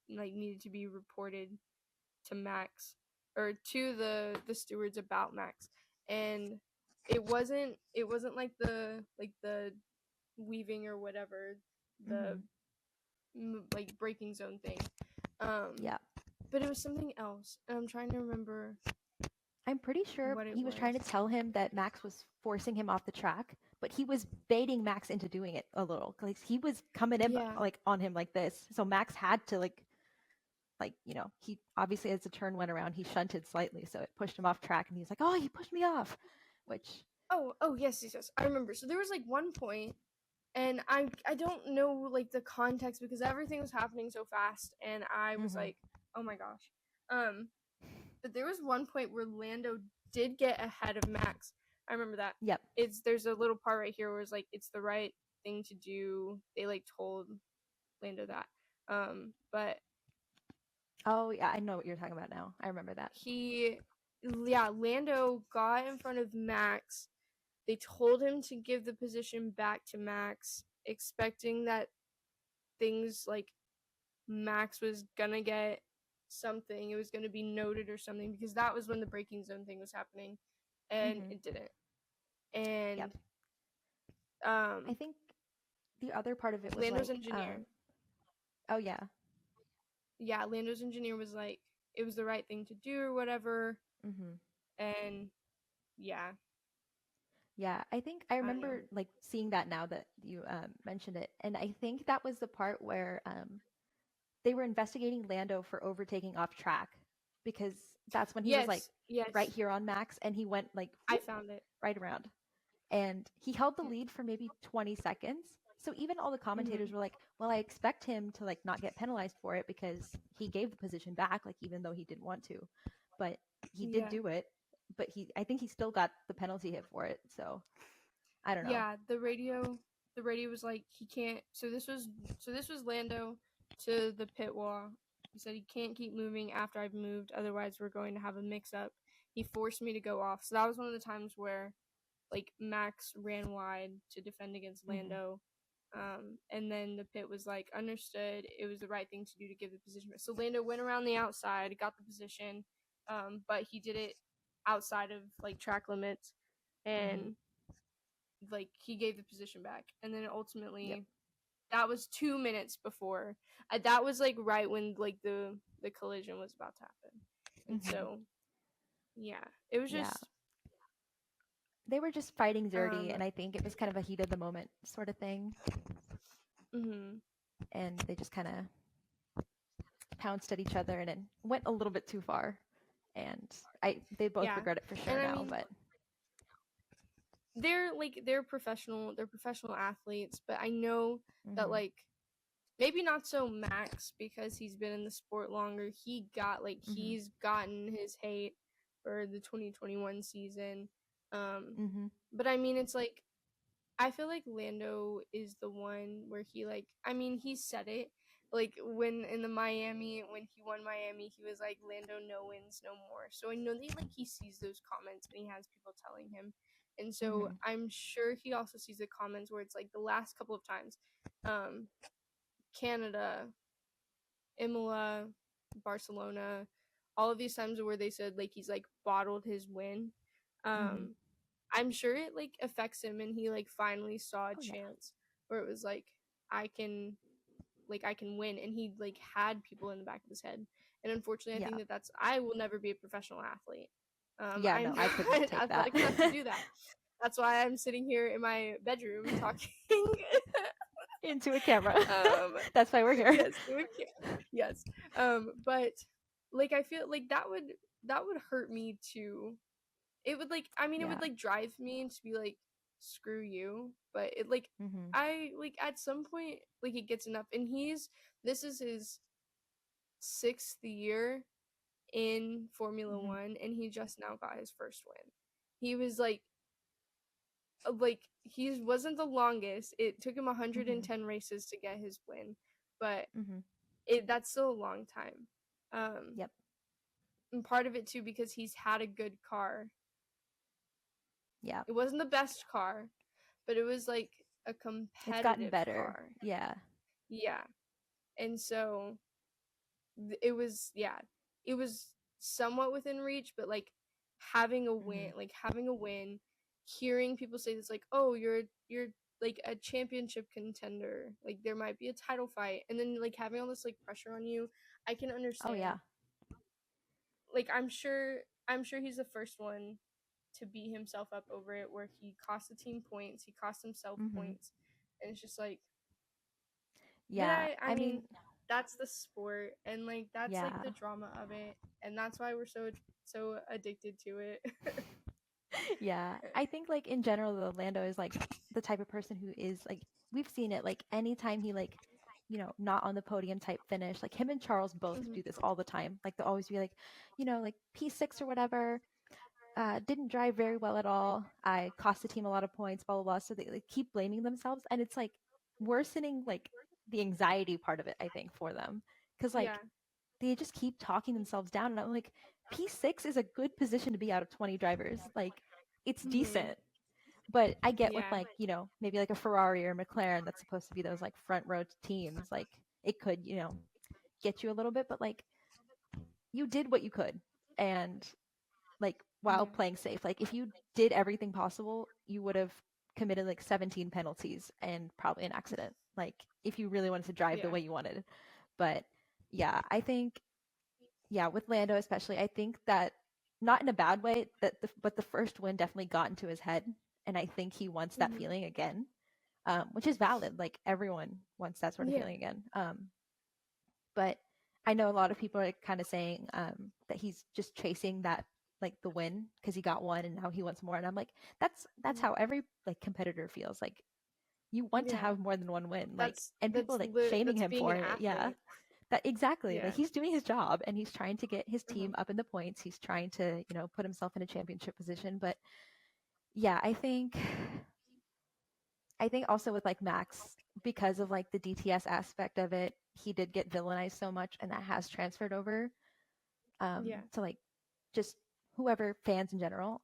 S3: needed to be reported to Max, or to the stewards about Max, and it wasn't like the weaving or whatever, the like braking zone thing,
S2: Yeah.
S3: but it was something else, and I'm trying to remember
S2: I'm pretty sure
S3: what it
S2: he was trying to
S3: was.
S2: tell him that Max was forcing him off the track, but he was baiting Max into doing it a little. Like he was coming in like on him like this. So Max had to like you know, he obviously as the turn went around, he shunted slightly, so it pushed him off track and he's like, "Oh, he pushed me off." Which
S3: oh yes, I remember. So there was like one point, and I don't know like the context, because everything was happening so fast, and I was like, oh my gosh. But there was one point where Lando did get ahead of Max. I remember that.
S2: Yep.
S3: There's a little part right here where it's like, it's the right thing to do. They like told Lando that. But
S2: oh yeah, I know what you're talking about now. I remember that.
S3: Lando got in front of Max. They told him to give the position back to Max, expecting that things like Max was gonna get something. It was gonna be noted or something, because that was when the braking zone thing was happening, and it didn't. And
S2: Yep. I think the other part of it was
S3: Lando's
S2: like,
S3: engineer.
S2: oh yeah.
S3: Yeah, Lando's engineer was like, it was the right thing to do or whatever. And yeah.
S2: Yeah, I think I remember like seeing that now that you mentioned it, and I think that was the part where they were investigating Lando for overtaking off track, because that's when he was like right here on Max, and he went like
S3: I found it
S2: right around, and he held the lead for maybe 20 seconds. So even all the commentators were like, well, I expect him to like not get penalized for it because he gave the position back, like even though he didn't want to, but he did do it. But I think he still got the penalty hit for it. So I don't know.
S3: Yeah, the radio was like, he can't. So this was Lando to the pit wall. He said he can't keep moving after I've moved, otherwise we're going to have a mix up. He forced me to go off. So that was one of the times where like Max ran wide to defend against Lando. And then the pit was like, understood, it was the right thing to do to give the position. So Lando went around the outside, got the position, but he did it outside of like track limits, and like he gave the position back. And then ultimately, that was 2 minutes before. That was like right when like the collision was about to happen. And so, yeah, it was just.
S2: They were just fighting dirty, and I think it was kind of a heat of the moment sort of thing. And they just kind of pounced at each other, and it went a little bit too far. And they both regret it for sure now, but
S3: they're professional athletes, but I know that like maybe not so Max, because he's been in the sport longer. He got like he's gotten his hate for the 2021 season. But I mean, it's like I feel like Lando is the one where he like, I mean, he said it like when in the Miami, when he won Miami, he was like, Lando no wins no more. So I know that like he sees those comments and he has people telling him. And so I'm sure he also sees the comments where it's like the last couple of times, Canada, Imola, Barcelona, all of these times where they said like he's like bottled his win. I'm sure it like affects him, and he like finally saw a chance where it was like I can win, and he like had people in the back of his head. And unfortunately, I think that's I will never be a professional athlete. I'm
S2: no, I couldn't take
S3: athletic
S2: that.
S3: enough to do that. That's why I'm sitting here in my bedroom talking
S2: into a camera. That's why we're here.
S3: Yes. But like I feel like that would hurt me too. It would like, I mean, it would like drive me to be like, screw you. But it like I like at some point like it gets enough, and this is his 6th year in Formula 1, and he just now got his first win. He was like he wasn't the longest. It took him 110 races to get his win, but that's still a long time. And part of it too because he's had a good car.
S2: Yeah.
S3: It wasn't the best car, but it was like a competitive
S2: it's gotten better
S3: car.
S2: Yeah.
S3: And so it was somewhat within reach, but like having a win, hearing people say this like, oh, you're like a championship contender, like there might be a title fight, and then like having all this like pressure on you, I can understand.
S2: Oh yeah.
S3: Like I'm sure he's the first one to beat himself up over it, where he cost the team points, he cost himself points, and it's just like,
S2: yeah.
S3: I mean that's the sport, and like that's like the drama of it, and that's why we're so addicted to it.
S2: Yeah, I think like in general, though, Lando is like the type of person who is like, we've seen it like anytime he like, not on the podium type finish, like him and Charles both do this all the time. Like they'll always be like, like P6 or whatever, didn't drive very well at all. I cost the team a lot of points, blah blah blah. So they like keep blaming themselves, and it's like worsening like the anxiety part of it, I think, for them. Because, like,
S3: Yeah.
S2: they just keep talking themselves down. And I'm like, P6 is a good position to be out of 20 drivers. Like, it's decent. But I get with,
S3: Yeah.
S2: like, you know, maybe like a Ferrari or McLaren that's supposed to be those, like, front row teams. Like, it could, you know, get you a little bit. But, like, you did what you could. And, like, while
S3: Yeah.
S2: playing safe. Like, if you did everything possible, you would have committed like 17 penalties and probably an accident. Like, if you really wanted to drive the
S3: Yeah.
S2: way you wanted. But yeah, I think, yeah, with Lando especially, I think that not in a bad way, but the first win definitely got into his head, and I think he wants that feeling again, which is valid. Like, everyone wants that sort of
S3: Yeah.
S2: feeling again. But I know a lot of people are kind of saying that he's just chasing that, like, the win because he got one and now he wants more. And I'm like, that's how every, like, competitor feels. Like, you want to
S3: Yeah.
S2: have more than one win. Like, and people are, like,
S3: that's
S2: shaming him
S3: being
S2: for
S3: an
S2: it. Yeah,
S3: athlete.
S2: that exactly.
S3: Yeah.
S2: Like, he's doing his job and he's trying to get his team up in the points. He's trying to, you know, put himself in a championship position. But yeah, I think also with, like, Max, because of, like, the DTS aspect of it, he did get villainized so much, and that has transferred over
S3: Yeah.
S2: to, like, just whoever, fans in general.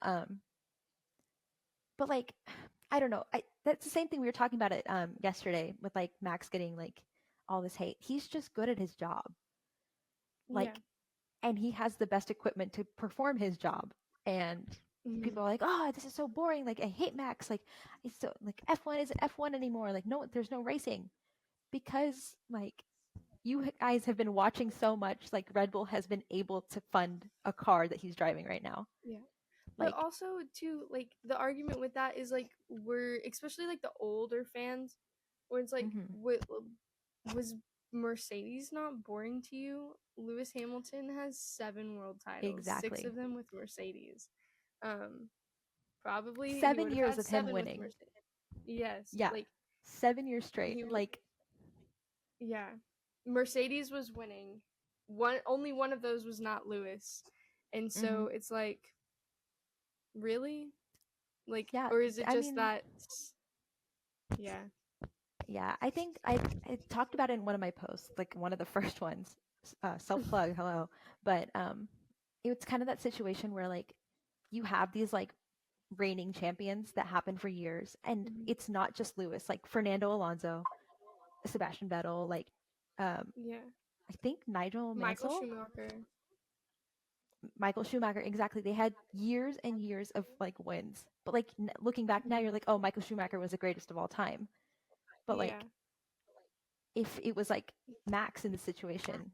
S2: But, like, I don't know. That's the same thing we were talking about it yesterday with, like, Max getting, like, all this hate. He's just good at his job.
S3: Yeah.
S2: Like, and he has the best equipment to perform his job. And people are like, "Oh, this is so boring. Like, I hate Max. Like, it's so, like, F1 isn't F1 anymore. Like, no, there's no racing." Because, like, you guys have been watching so much, like, Red Bull has been able to fund a car that he's driving right now.
S3: Yeah. But
S2: Like,
S3: also too, like, the argument with that is, like, we're especially like the older fans, where it's like, was Mercedes not boring to you? Lewis Hamilton has 7 world titles, 6
S2: exactly.
S3: of them with Mercedes. Probably he
S2: 7
S3: would have
S2: years
S3: had
S2: of him
S3: 7 with
S2: winning.
S3: Mercedes. Yes,
S2: Yeah.
S3: like
S2: 7 years straight.
S3: he,
S2: Like,
S3: yeah, Mercedes was winning. Only one of those was not Lewis, and so it's like, really, like,
S2: yeah,
S3: or is it
S2: I
S3: just
S2: mean,
S3: that? Yeah.
S2: yeah, I think I talked about it in one of my posts, like one of the first ones, self plug, hello. But it's kind of that situation where, like, you have these, like, reigning champions that happen for years, and it's not just Lewis, like Fernando Alonso, Sebastian Vettel, like,
S3: Yeah.
S2: I think Nigel
S3: Michael
S2: Mansell,
S3: Schumacher.
S2: Michael Schumacher, exactly. They had years and years of, like, wins, but, like, looking back now, you're like, oh, Michael Schumacher was the greatest of all time. But,
S3: Yeah.
S2: like, if it was, like, Max in the situation,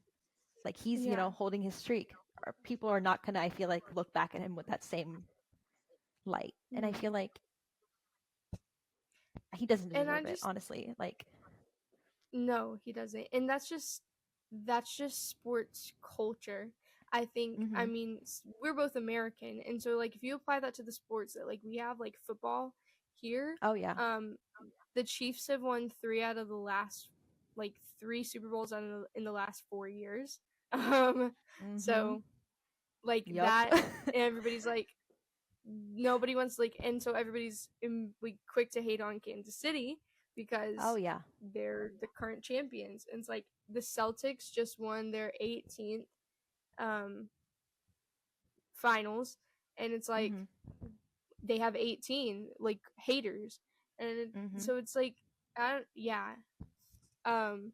S2: like, he's, you
S3: Yeah.
S2: know, holding his streak, or people are not gonna, I feel like, look back at him with that same light. And I feel like he doesn't
S3: And I
S2: deserve it,
S3: just,
S2: honestly. Like,
S3: no, he doesn't. And that's just sports culture. I think, I mean, we're both American, and so, like, if you apply that to the sports that, like, we have, like, football here,
S2: oh yeah,
S3: the Chiefs have won 3 out of the last, like, 3 Super Bowls in the last 4 years. So, like,
S2: yup.
S3: that, and everybody's like, nobody wants, like, and so everybody's like quick to hate on Kansas City because
S2: Oh yeah.
S3: they're the current champions. And it's like the Celtics just won their 18th finals, and it's like they have 18 like haters, and so it's like, yeah, and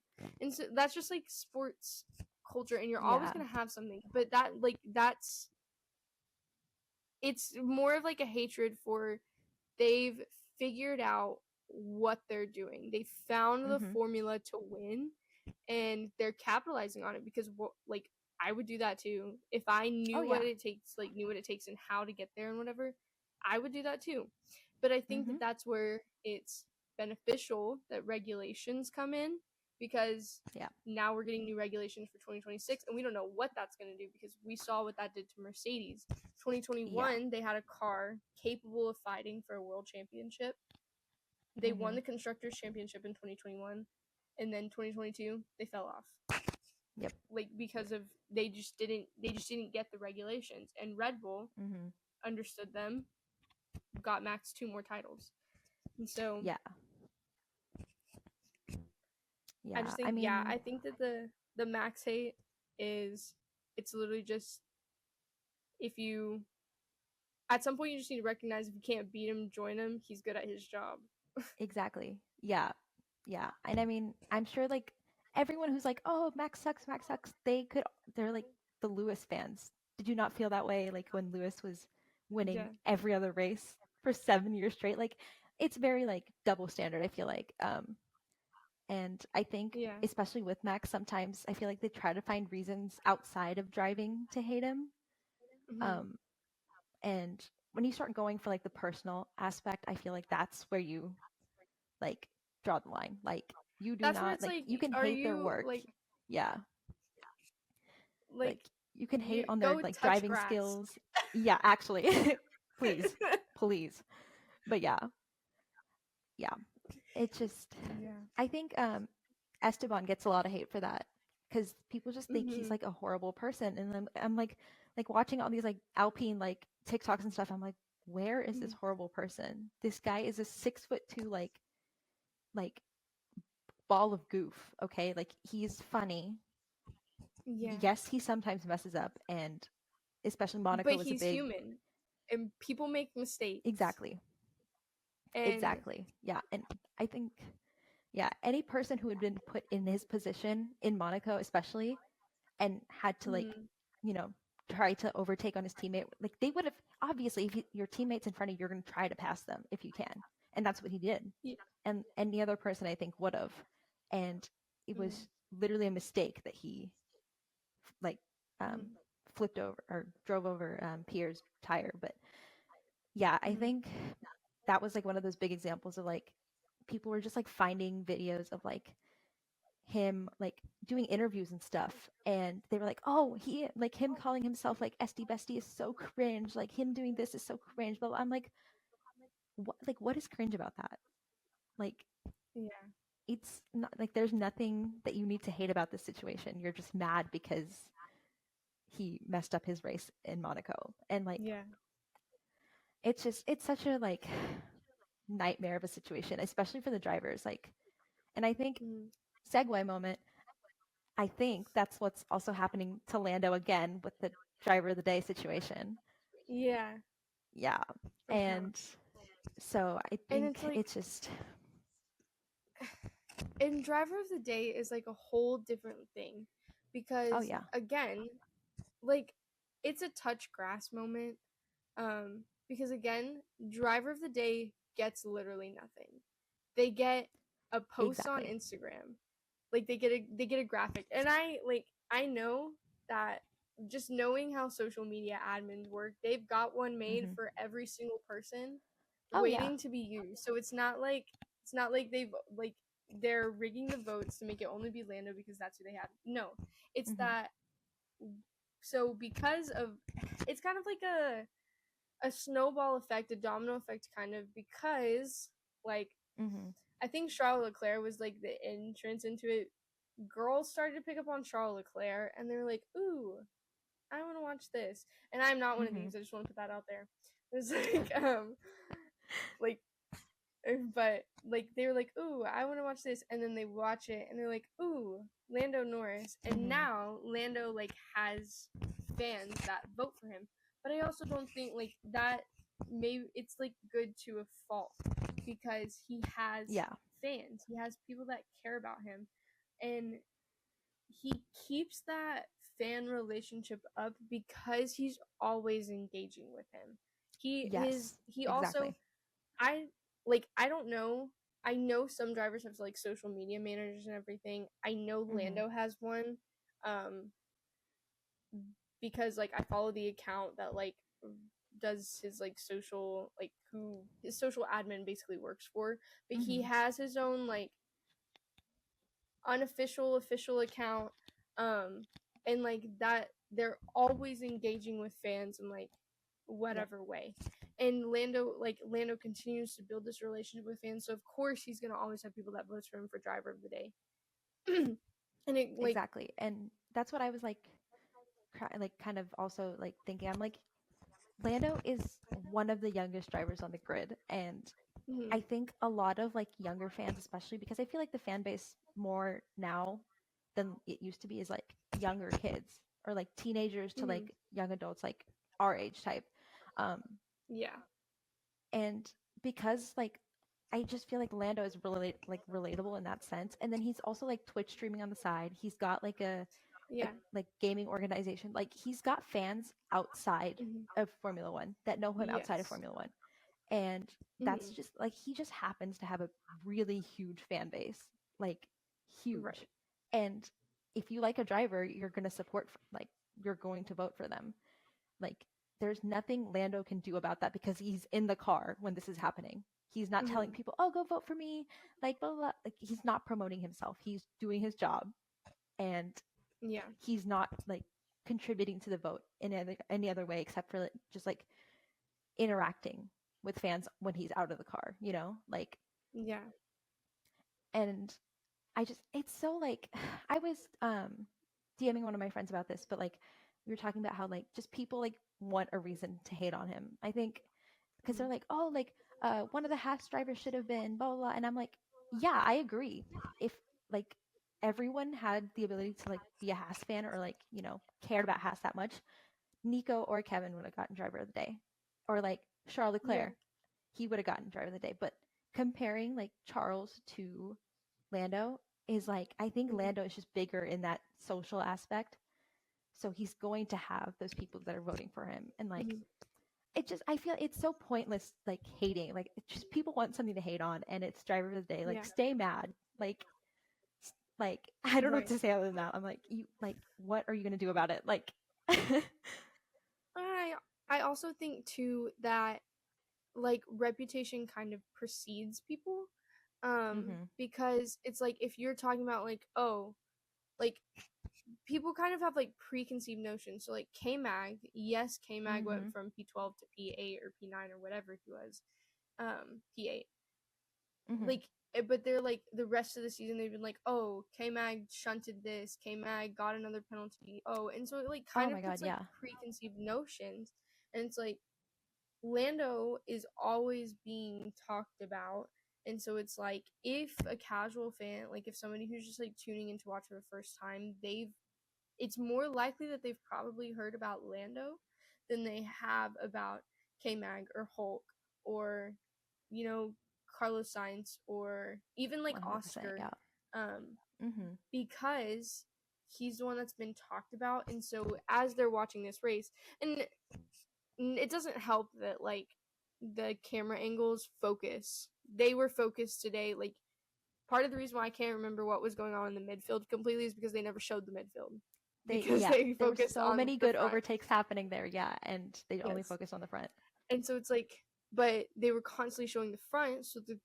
S3: so that's just like sports culture, and you're always
S2: Yeah.
S3: gonna have something, but that's it's more of like a hatred for, they've figured out what they're doing. They found the formula to win, and they're capitalizing on it, because like, I would do that too. If I
S2: Oh
S3: knew
S2: yeah.
S3: what it takes, like, knew what it takes and how to get there and whatever, I would do that too. But I think that that's where it's beneficial that regulations come in, because
S2: Yeah.
S3: now we're getting new regulations for 2026, and we don't know what that's going to do, because we saw what that did to Mercedes. 2021, they had a car capable of fighting for a world championship. They won the constructors championship in 2021, and then 2022 they fell off.
S2: Yep.
S3: Like, because of, they just didn't get the regulations, and Red Bull understood them, got Max 2 more titles. And so
S2: Yeah. Yeah,
S3: I just think, I think that the Max hate is, it's literally just, if you, at some point you just need to recognize if you can't beat him, join him. He's good at his job.
S2: exactly. Yeah. Yeah. And I mean, I'm sure like everyone who's like, "Oh, Max sucks," they're like the Lewis fans. Did you not feel that way like when Lewis was winning
S3: Yeah.
S2: every other race for 7 years straight? Like it's very like double standard, I feel like. And I think
S3: Yeah.
S2: especially with Max, sometimes I feel like they try to find reasons outside of driving to hate him.
S3: Mm-hmm.
S2: Um, and when you start going for like the personal aspect, I feel like that's where you like draw the line. Like you do
S3: That's where
S2: not
S3: it's
S2: like
S3: like,
S2: you can
S3: are
S2: hate their
S3: you
S2: work.
S3: like,
S2: Yeah. Like you can hate
S3: you
S2: on their
S3: go
S2: like
S3: touch
S2: driving
S3: grass.
S2: skills. Yeah, actually. Please. Please. But yeah. Yeah. It's just
S3: Yeah.
S2: I think Esteban gets a lot of hate for that cuz people just think he's
S3: Mm-hmm.
S2: like a horrible person and I'm like watching all these like Alpine like TikToks and stuff. I'm like, where is this horrible person? This guy is a 6'2" like ball of goof, okay? Like he's funny.
S3: Yeah.
S2: Yes, he sometimes messes up and especially
S3: But
S2: Monaco was a
S3: he's
S2: big
S3: human, and people make mistakes.
S2: exactly.
S3: And
S2: Exactly. Yeah, and I think yeah, any person who had been put in his position in Monaco especially and had to like,
S3: mm,
S2: you know, try to overtake on his teammate, like they would have obviously if your teammate's in front of you, you're going to try to pass them if you can. And that's what he did.
S3: yeah,
S2: And any other person I think would have. And it
S3: mm,
S2: was literally a mistake that he like
S3: mm,
S2: flipped over or drove over Pierre's tire. But yeah, I
S3: mm,
S2: think that was like one of those big examples of like people were just like finding videos of like him like doing interviews and stuff and they were like, oh, he like him calling himself like SD bestie is so cringe, like him doing this is so cringe. But I'm like what is cringe about that? Like
S3: yeah,
S2: it's not like there's nothing that you need to hate about this situation. You're just mad because he messed up his race in Monaco. And like
S3: yeah,
S2: it's such a like nightmare of a situation, especially for the drivers. Like and I think
S3: mm,
S2: segue moment, I think that's what's also happening to Lando again with the driver of the day situation.
S3: yeah,
S2: Yeah.
S3: for sure.
S2: And so I
S3: And
S2: think
S3: it's like,
S2: it's just
S3: and driver of the day is like a whole different thing,
S2: oh
S3: because
S2: yeah.
S3: again, like, it's a touch grass moment. Because again, driver of the day gets literally nothing. They get a post on
S2: Exactly.
S3: Instagram, like they get a graphic, and I know that, just knowing how social media admins work, they've got one made
S2: Hmm.
S3: for every single person
S2: Oh yeah.
S3: waiting to be used. So it's not like they're rigging the votes to make it only be Lando because that's who they have. No, it's
S2: Hmm.
S3: that, so because of, it's kind of like a snowball effect, a domino effect, kind of, because like,
S2: Hmm.
S3: I think Charles Leclerc was like the entrance into it. Girls started to pick up on Charles Leclerc, and they're like, "Ooh, I want to watch this." And I'm not one of
S2: Hmm.
S3: these. I just want to put that out there. It's like, but like they were like, "Ooh, I want to watch this," and then they watch it, and they're like, "Ooh, Lando Norris," and
S2: Hmm.
S3: now Lando like has fans that vote for him. But I also don't think like that. Maybe it's like good to a fault, because he has
S2: Yeah.
S3: fans. He has people that care about him, and he keeps that fan relationship up because he's always engaging with him.
S2: Yes.
S3: He also,
S2: Exactly.
S3: I I don't know. I know some drivers have like social media managers and everything. I know
S2: Hmm.
S3: Lando has one, um, because like I follow the account that like does his like social, like who his social admin basically works for. But he
S2: Hmm.
S3: has his own like unofficial official account, um, and like that they're always engaging with fans in like
S2: Yep.
S3: whatever way. And Lando continues to build this relationship with fans, so of course he's gonna always have people that votes for him for driver of the day. And it like,
S2: Exactly. And that's what I was like kind of also like thinking. I'm like Lando is one of the youngest drivers on the grid and I think a lot of like younger fans, especially because I feel like the fan base more now than it used to be is like younger kids or like teenagers to like young adults, like our age type. Um,
S3: Yeah.
S2: and because like I just feel like Lando is really like relatable in that sense. And then he's also like Twitch streaming on the side. He's got like a
S3: Yeah.
S2: like gaming organization. Like he's got fans outside of Formula One that know him outside of
S3: Yes.
S2: Formula One. And that's just like he just happens to have a really huge fan base, like huge.
S3: Right.
S2: And if you like a driver, you're going to support like you're going to vote for them. Like there's nothing Lando can do about that because he's in the car when this is happening. He's not telling people, "Oh, go vote for me." Like blah, blah, blah. Like he's not promoting himself. He's doing his job, and
S3: Yeah.
S2: he's not like contributing to the vote in any other way except for like, just like interacting with fans when he's out of the car, you know? Like
S3: Yeah.
S2: and I just it's so like I was DMing one of my friends about this, but like we were talking about how like just people like want a reason to hate on him. I think because they're like, "Oh, like one of the Haas drivers should have been blah, blah blah." And I'm like, "Yeah, I agree. If like everyone had the ability to like be a Haas fan or like, you know, cared about Haas that much, Nico or Kevin would have gotten driver of the day. Or like Charles Leclerc, he would have gotten driver of the day. But comparing like Charles to Lando is like I think Lando is just bigger in that social aspect. So he's going to have those people that are voting for him. And like it just I feel it's so pointless like hating. Like it's just people want something to hate on and it's driver of the day. Like stay mad. Like I don't know what to say other than that. I'm like, you like what are you gonna do about it? Like
S3: I also think too that like reputation kind of precedes people. Because it's like if you're talking about like, oh, like people kind of have like preconceived notions. So like K-Mag, yes, K-Mag went from P12 to P8 or P9 or whatever he was. P8. Like but they're like the rest of the season they've been like, oh, K-Mag shunted this, K-Mag got another penalty. Oh, and so it like kind of puts like preconceived notions. And it's like Lando is always being talked about. And so it's like if a casual fan, like if somebody who's just like tuning in to watch for the first time, it's more likely that they've probably heard about Lando than they have about K-Mag or Hulk or, you know, Carlos Sainz or even like Oscar. Because he's the one that's been talked about. And so as they're watching this race, and it doesn't help that like the camera angles they were focused today. Like part of the reason why I can't remember what was going on in the midfield completely is because they never showed the midfield because they focused
S2: so
S3: on
S2: many
S3: the
S2: good
S3: front.
S2: overtakes happening there, and they only focused on the front.
S3: And so it's like, but they were constantly showing the front, so the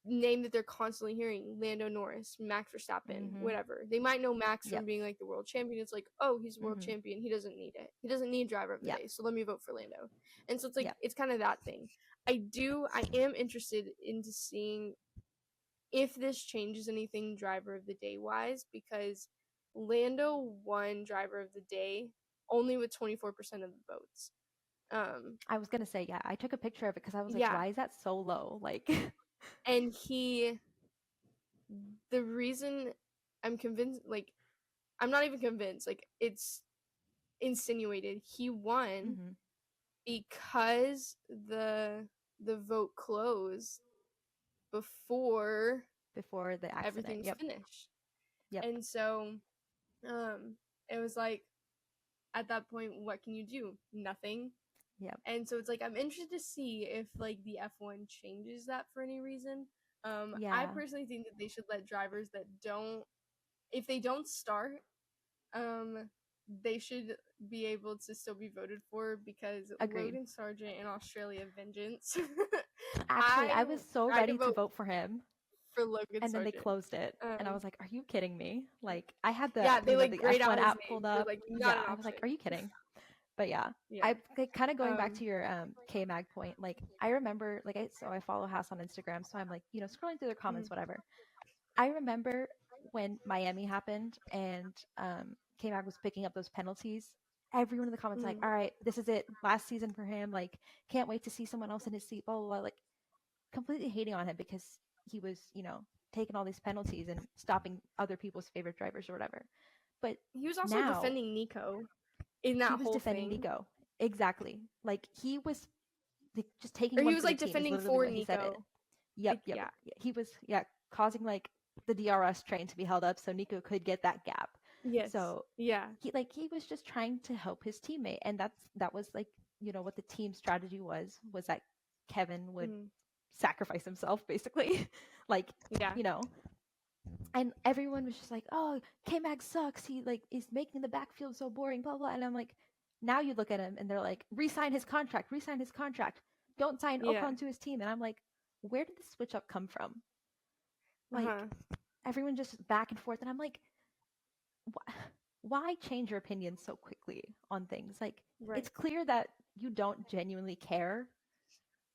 S3: name that they're constantly hearing, Lando Norris, Max Verstappen, whatever. They might know Max from being like the world champion. It's like, oh, he's a world champion. He doesn't need it. He doesn't need driver of the day. So let me vote for Lando. And so it's like, it's kind of that thing. I am interested into seeing if this changes anything driver of the day wise, because Lando won driver of the day only with 24% of the votes.
S2: I was gonna say, I took a picture of it because I was like, why is that so low? Like,
S3: and the reason I'm convinced, like, I'm not even convinced, like, it's insinuated he won because the vote closed before
S2: the accident.
S3: Everything's finished. And so it was like, at that point, what can you do? Nothing. And so it's like I'm interested to see if like the F1 changes that for any reason. I personally think that they should let drivers that if they don't start, they should be able to still be voted for, because Logan Sargent in Australia vengeance.
S2: Actually, I was so ready to vote for him.
S3: For Logan
S2: and then
S3: Sargent.
S2: They closed it, and I was like, "Are you kidding me?" Like, I had the
S3: they like
S2: the
S3: grayed
S2: F1
S3: out
S2: app pulled up.
S3: Like,
S2: I was like, "Are you kidding?" But I kind of going back to your K-Mag point. Like, I remember, like, I follow House on Instagram, so I'm like, you know, scrolling through their comments, whatever. I remember when Miami happened and K-Mag was picking up those penalties. Everyone in the comments like, "All right, this is it, last season for him. Like, can't wait to see someone else in his seat." Blah blah blah. Like, completely hating on him because he was, taking all these penalties and stopping other people's favorite drivers or whatever. But
S3: he was also
S2: now
S3: defending Nico in
S2: he
S3: that
S2: was
S3: whole
S2: defending
S3: thing.
S2: Nico. Exactly. Like he was like, just taking
S3: Or
S2: one
S3: he was
S2: for the
S3: like
S2: team is
S3: defending
S2: literally
S3: for
S2: what he said it.
S3: Nico.
S2: Yep,
S3: Like,
S2: yep.
S3: yeah.
S2: He was causing like the DRS train to be held up so Nico could get that gap.
S3: Yes.
S2: So
S3: yeah.
S2: He was just trying to help his teammate, and that was like, what the team strategy was that Kevin would sacrifice himself basically. Like,
S3: Yeah.
S2: And everyone was just like, "Oh, K-Mag sucks. He like is making the backfield so boring, blah blah." And I'm like, now you look at him and they're like, "Resign his contract. Resign his contract. Don't sign Ocon to his team." And I'm like, where did the switch up come from? Like, everyone just back and forth, and I'm like, why change your opinion so quickly on things? Like, it's clear that you don't genuinely care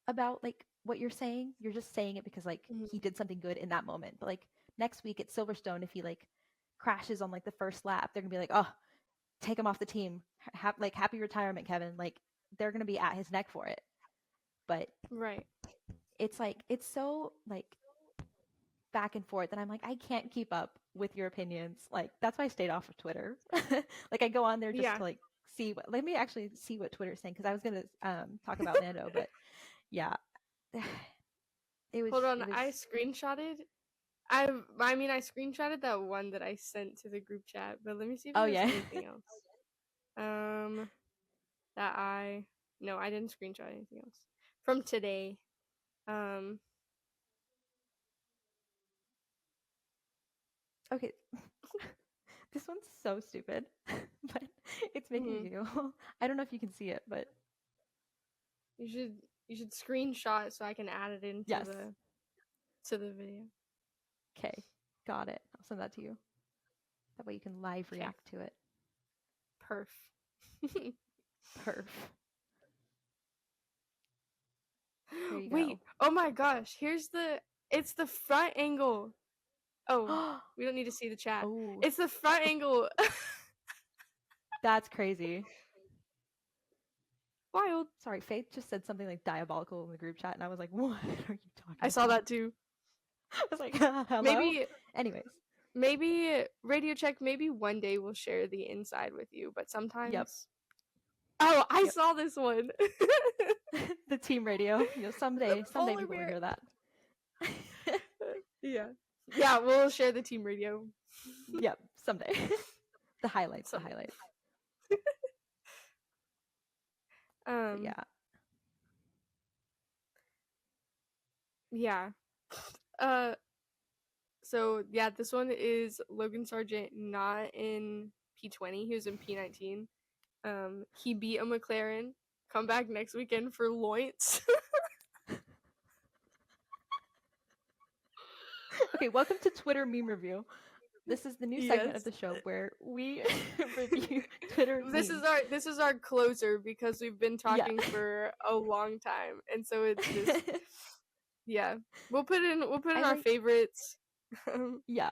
S2: about like what you're saying. You're just saying it because like he did something good in that moment. But like next week at Silverstone, if he like crashes on like the first lap, they're gonna be like, "Oh, take him off the team. Happy retirement, Kevin." Like, they're gonna be at his neck for it. But it's like, it's so like back and forth, and I'm like, I can't keep up with your opinions. Like, that's why I stayed off of Twitter. Like, I go on there just to like see what. Let me actually see what Twitter's saying, because I was gonna talk about Lando, but yeah, it was.
S3: Hold on,
S2: it was,
S3: I screenshotted. I screenshotted that one that I sent to the group chat, but let me see if there's anything else. No, I didn't screenshot anything else from today.
S2: Okay. This one's so stupid, but it's making me giggle. I don't know if you can see it, but
S3: you should screenshot so I can add it into the video.
S2: Okay, got it. I'll send that to you. That way you can live react to it.
S3: Perf.
S2: Perf. There you
S3: Wait,
S2: go.
S3: oh my gosh, it's the front angle. Oh, we don't need to see the chat.
S2: Oh.
S3: It's the front angle.
S2: That's crazy.
S3: Wild.
S2: Sorry, Faith just said something like diabolical in the group chat, and I was like, what are you talking about?
S3: I saw that too.
S2: I was like, hello?
S3: Maybe Radio Check, maybe one day we'll share the inside with you, but sometimes...
S2: Yep.
S3: Oh, I saw this one.
S2: The team radio. Someday people will hear that.
S3: Yeah, we'll share the team radio.
S2: Yep, someday. The highlights.
S3: Yeah. So yeah, this one is Logan Sargent, not in P20. He was in P19. He beat a McLaren. Come back next weekend for Loints.
S2: Okay, welcome to Twitter Meme Review. This is the new segment of the show where we review Twitter
S3: memes. This is our closer, because we've been talking for a long time, and so it's just we'll put in our favorites.
S2: Yeah.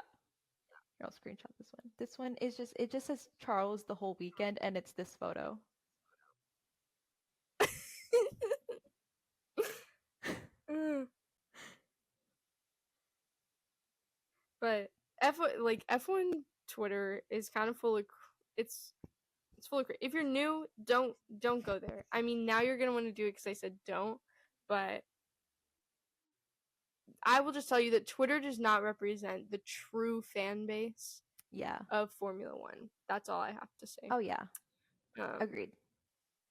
S2: Here, I'll screenshot this one. This one is it just says Charles the whole weekend, and it's this photo.
S3: But F1 Twitter is kind of full of it's full of. If you're new, don't go there. I mean, now you're gonna want to do it because I said don't, but I will just tell you that Twitter does not represent the true fan base of Formula One. That's all I have to say.
S2: Oh yeah. Agreed.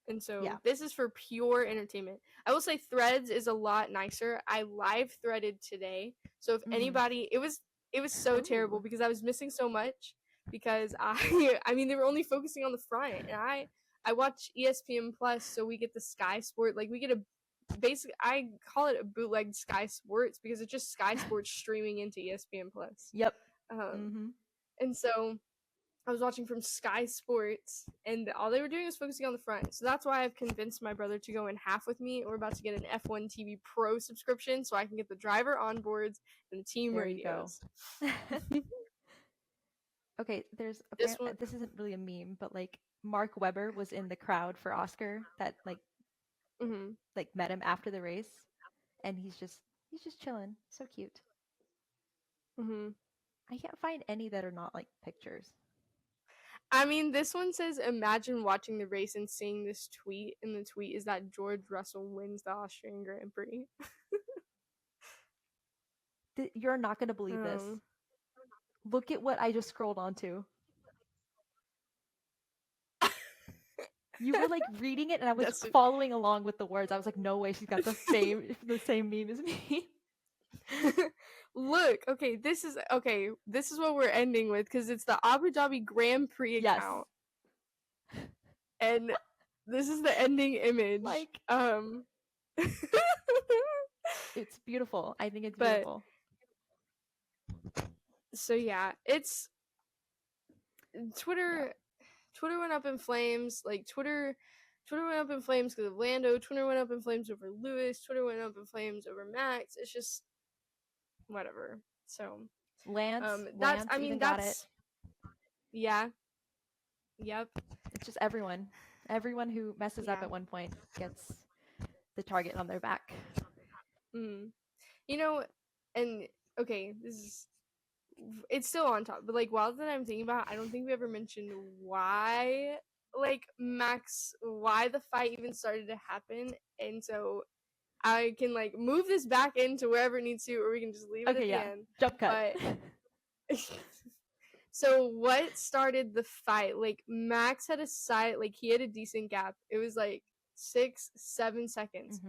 S3: And so this is for pure entertainment. I will say Threads is a lot nicer. I live threaded today. So if anybody, it was so terrible because I was missing so much, because I mean, they were only focusing on the front, and I watch ESPN Plus, so we get the Sky Sport, like we get basically, I call it a bootleg Sky Sports because it's just Sky Sports streaming into ESPN Plus.
S2: Yep.
S3: And so I was watching from Sky Sports, and all they were doing was focusing on the front. So that's why I've convinced my brother to go in half with me. We're about to get an F1 TV Pro subscription so I can get the driver onboards and the team radios.
S2: Okay, this isn't really a meme, but like Mark Webber was in the crowd for Oscar that like met him after the race, and he's just He's just chilling. So cute.
S3: Mm-hmm.
S2: I can't find any that are not like pictures.
S3: I mean, this one says, imagine watching the race and seeing this tweet, and the tweet is that George Russell wins the Austrian Grand Prix.
S2: You're not going to believe this. Look at what I just scrolled onto. You were like reading it, and I was following along with the words. I was like, no way, she's got the same meme as me.
S3: Look, okay, this is what we're ending with, because it's the Abu Dhabi Grand Prix account. And this is the ending image.
S2: Like, it's beautiful. I think it's beautiful.
S3: So yeah, it's Twitter went up in flames. Like Twitter went up in flames because of Lando. Twitter went up in flames over Lewis. Twitter went up in flames over Max. It's just whatever. So
S2: Lance, got it.
S3: Yeah. Yep.
S2: It's just everyone who messes up at one point gets the target on their back.
S3: You know, and okay, it's still on top, but like while that I'm thinking about it, I don't think we ever mentioned why the fight even started to happen, and so I can like move this back into wherever it needs to, or we can just leave it at the end.
S2: Jump cut.
S3: But so what started the fight? Like Max had he had a decent gap. It was like 6-7 seconds.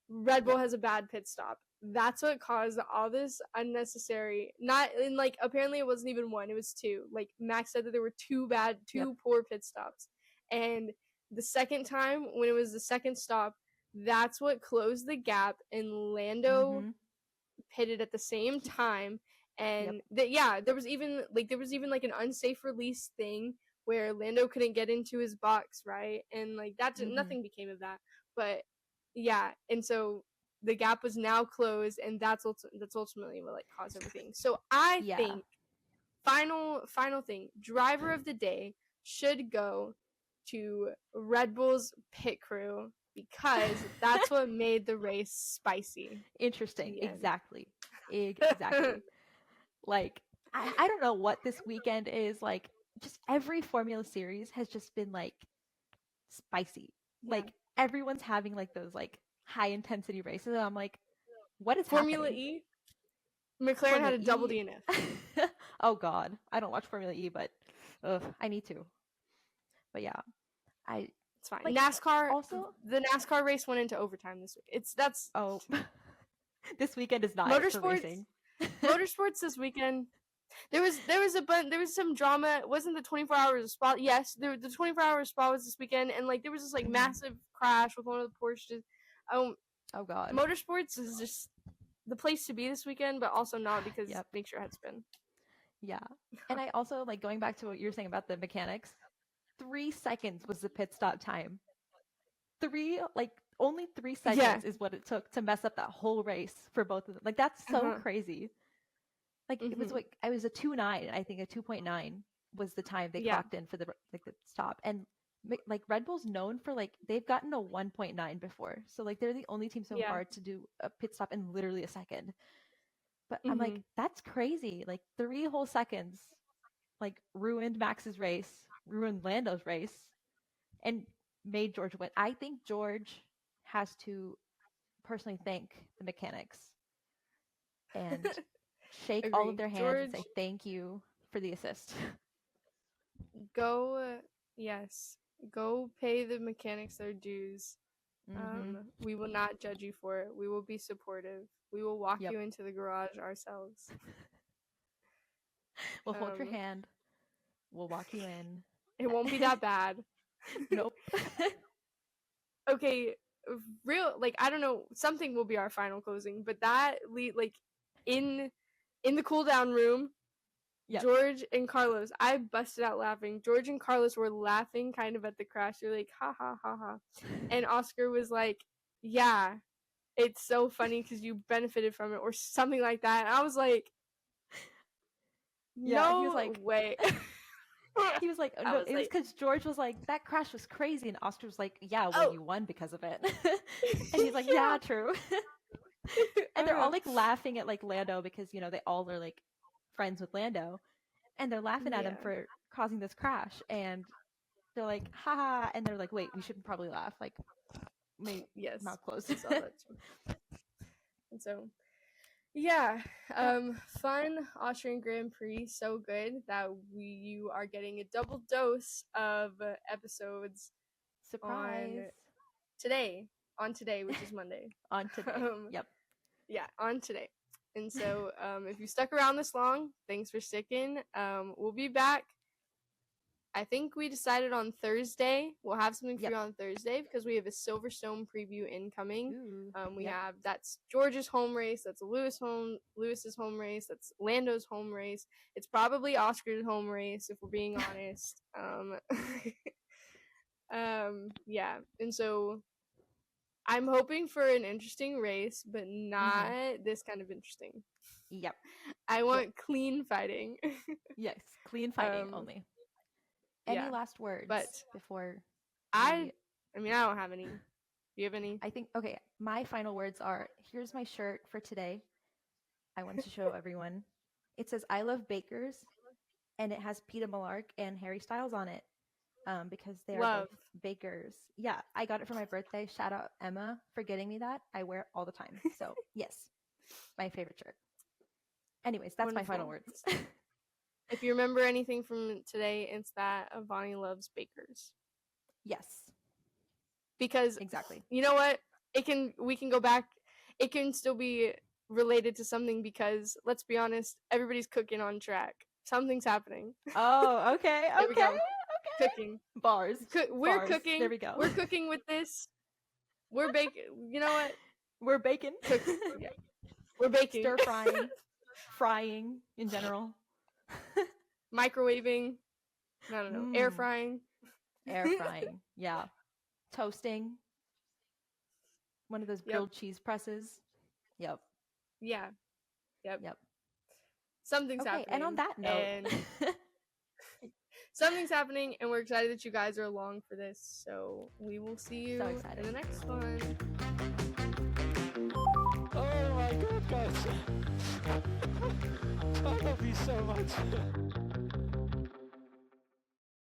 S3: Red Bull has a bad pit stop. That's what caused all this unnecessary. Apparently it wasn't even one, it was two. Like Max said that there were two poor pit stops. And the second time, when it was the second stop, that's what closed the gap, and Lando pitted at the same time. And there was even like an unsafe release thing where Lando couldn't get into his box, right? And like that nothing became of that. But yeah, and so the gap was now closed, and that's ultimately what like caused everything. So I think final thing, driver of the day should go to Red Bull's pit crew, because that's what made the race spicy.
S2: Interesting. Exactly. Like I don't know what this weekend is like. Just every Formula Series has just been like spicy. Like everyone's having like those like high intensity races, and I'm like, what is
S3: Formula
S2: happening?
S3: E? McLaren had a double DNF.
S2: Oh god, I don't watch Formula E, but I need to. But yeah,
S3: it's fine.
S2: Like,
S3: NASCAR
S2: also,
S3: the NASCAR race went into overtime this week.
S2: This weekend is not
S3: motorsports. Motorsports this weekend. There was some drama. It wasn't the 24 hours of Spa? Yes, the 24 hours of Spa was this weekend, and like there was this like massive crash with one of the Porsches.
S2: Oh god.
S3: Motorsports is just the place to be this weekend, but also not, because make sure head spin.
S2: Yeah. And I also like going back to what you were saying about the mechanics. 3 seconds was the pit stop time. Only 3 seconds is what it took to mess up that whole race for both of them. Like that's so crazy. Like it was like I was a 2.9, I think a 2.9 was the time they clocked in for the stop. And like Red Bull's known for like they've gotten a 1.9 before. So like they're the only team so far to do a pit stop in literally a second. But I'm like, that's crazy. Like 3 whole seconds like ruined Max's race, ruined Lando's race, and made George win. I think George has to personally thank the mechanics and shake all of their hands and say thank you for the assist.
S3: Go pay the mechanics their dues. We will not judge you for it. We will be supportive. We will walk you into the garage ourselves.
S2: We'll hold your hand. We'll walk you in.
S3: It won't be that bad.
S2: Nope.
S3: Okay, I don't know, something will be our final closing, but that in the cool down room, George and Carlos, I busted out laughing. George and Carlos were laughing kind of at the crash. They're like, ha ha ha ha. And Oscar was like, yeah, it's so funny because you benefited from it, or something like that. And I was like, no, he was like, way.
S2: He was like, no, it was because George was like, that crash was crazy. And Oscar was like, yeah, well, you won because of it. And he's like, yeah, true. And they're all like laughing at like Lando because they all are like friends with Lando, and they're laughing at him for causing this crash, and they're like, haha, and they're like, wait, we should probably laugh, like, maybe not close.
S3: I saw that too. And so, yeah, fun Austrian Grand Prix, so good that you are getting a double dose of episodes.
S2: Surprise.
S3: On today, which is Monday.
S2: On today. Yep.
S3: Yeah, on today. And so, if you stuck around this long, thanks for sticking. We'll be back. I think we decided on Thursday. We'll have something for you on Thursday because we have a Silverstone preview incoming. We have that's George's home race, that's Lewis's home race, that's Lando's home race. It's probably Oscar's home race if we're being honest. Yeah, and so I'm hoping for an interesting race, but not this kind of interesting.
S2: Yep.
S3: I want clean fighting.
S2: Yes, clean fighting only. Any last words before
S3: I mean, I don't have any. Do you have any?
S2: I think, okay, my final words are, here's my shirt for today. I wanted to show everyone. It says, I love bakers, and it has Peter Millark and Harry Styles on it because they are both bakers. Yeah, I got it for my birthday. Shout out Emma for getting me that. I wear it all the time. So, yes, my favorite shirt. Anyways, that's my final words.
S3: If you remember anything from today, it's that Avani loves bakers.
S2: Yes.
S3: Because
S2: exactly.
S3: You know what? We can go back. It can still be related to something because let's be honest, everybody's cooking on track. Something's happening.
S2: Oh, okay.
S3: There we go.
S2: Okay.
S3: Cooking.
S2: Bars.
S3: We're
S2: Bars.
S3: cooking.
S2: There we go.
S3: We're cooking with this. We're baking. You know what?
S2: We're baking.
S3: Yeah. We're baking.
S2: Stir frying. Frying in general.
S3: Microwaving. I don't know. Air frying.
S2: Air frying. Yeah. Toasting. One of those grilled cheese presses. Yep.
S3: Yeah. Yep.
S2: Yep.
S3: Something's happening.
S2: And on that note.
S3: Something's happening, and we're excited that you guys are along for this. So we will see you in the next one.
S4: Oh my God, guys. I love you so much.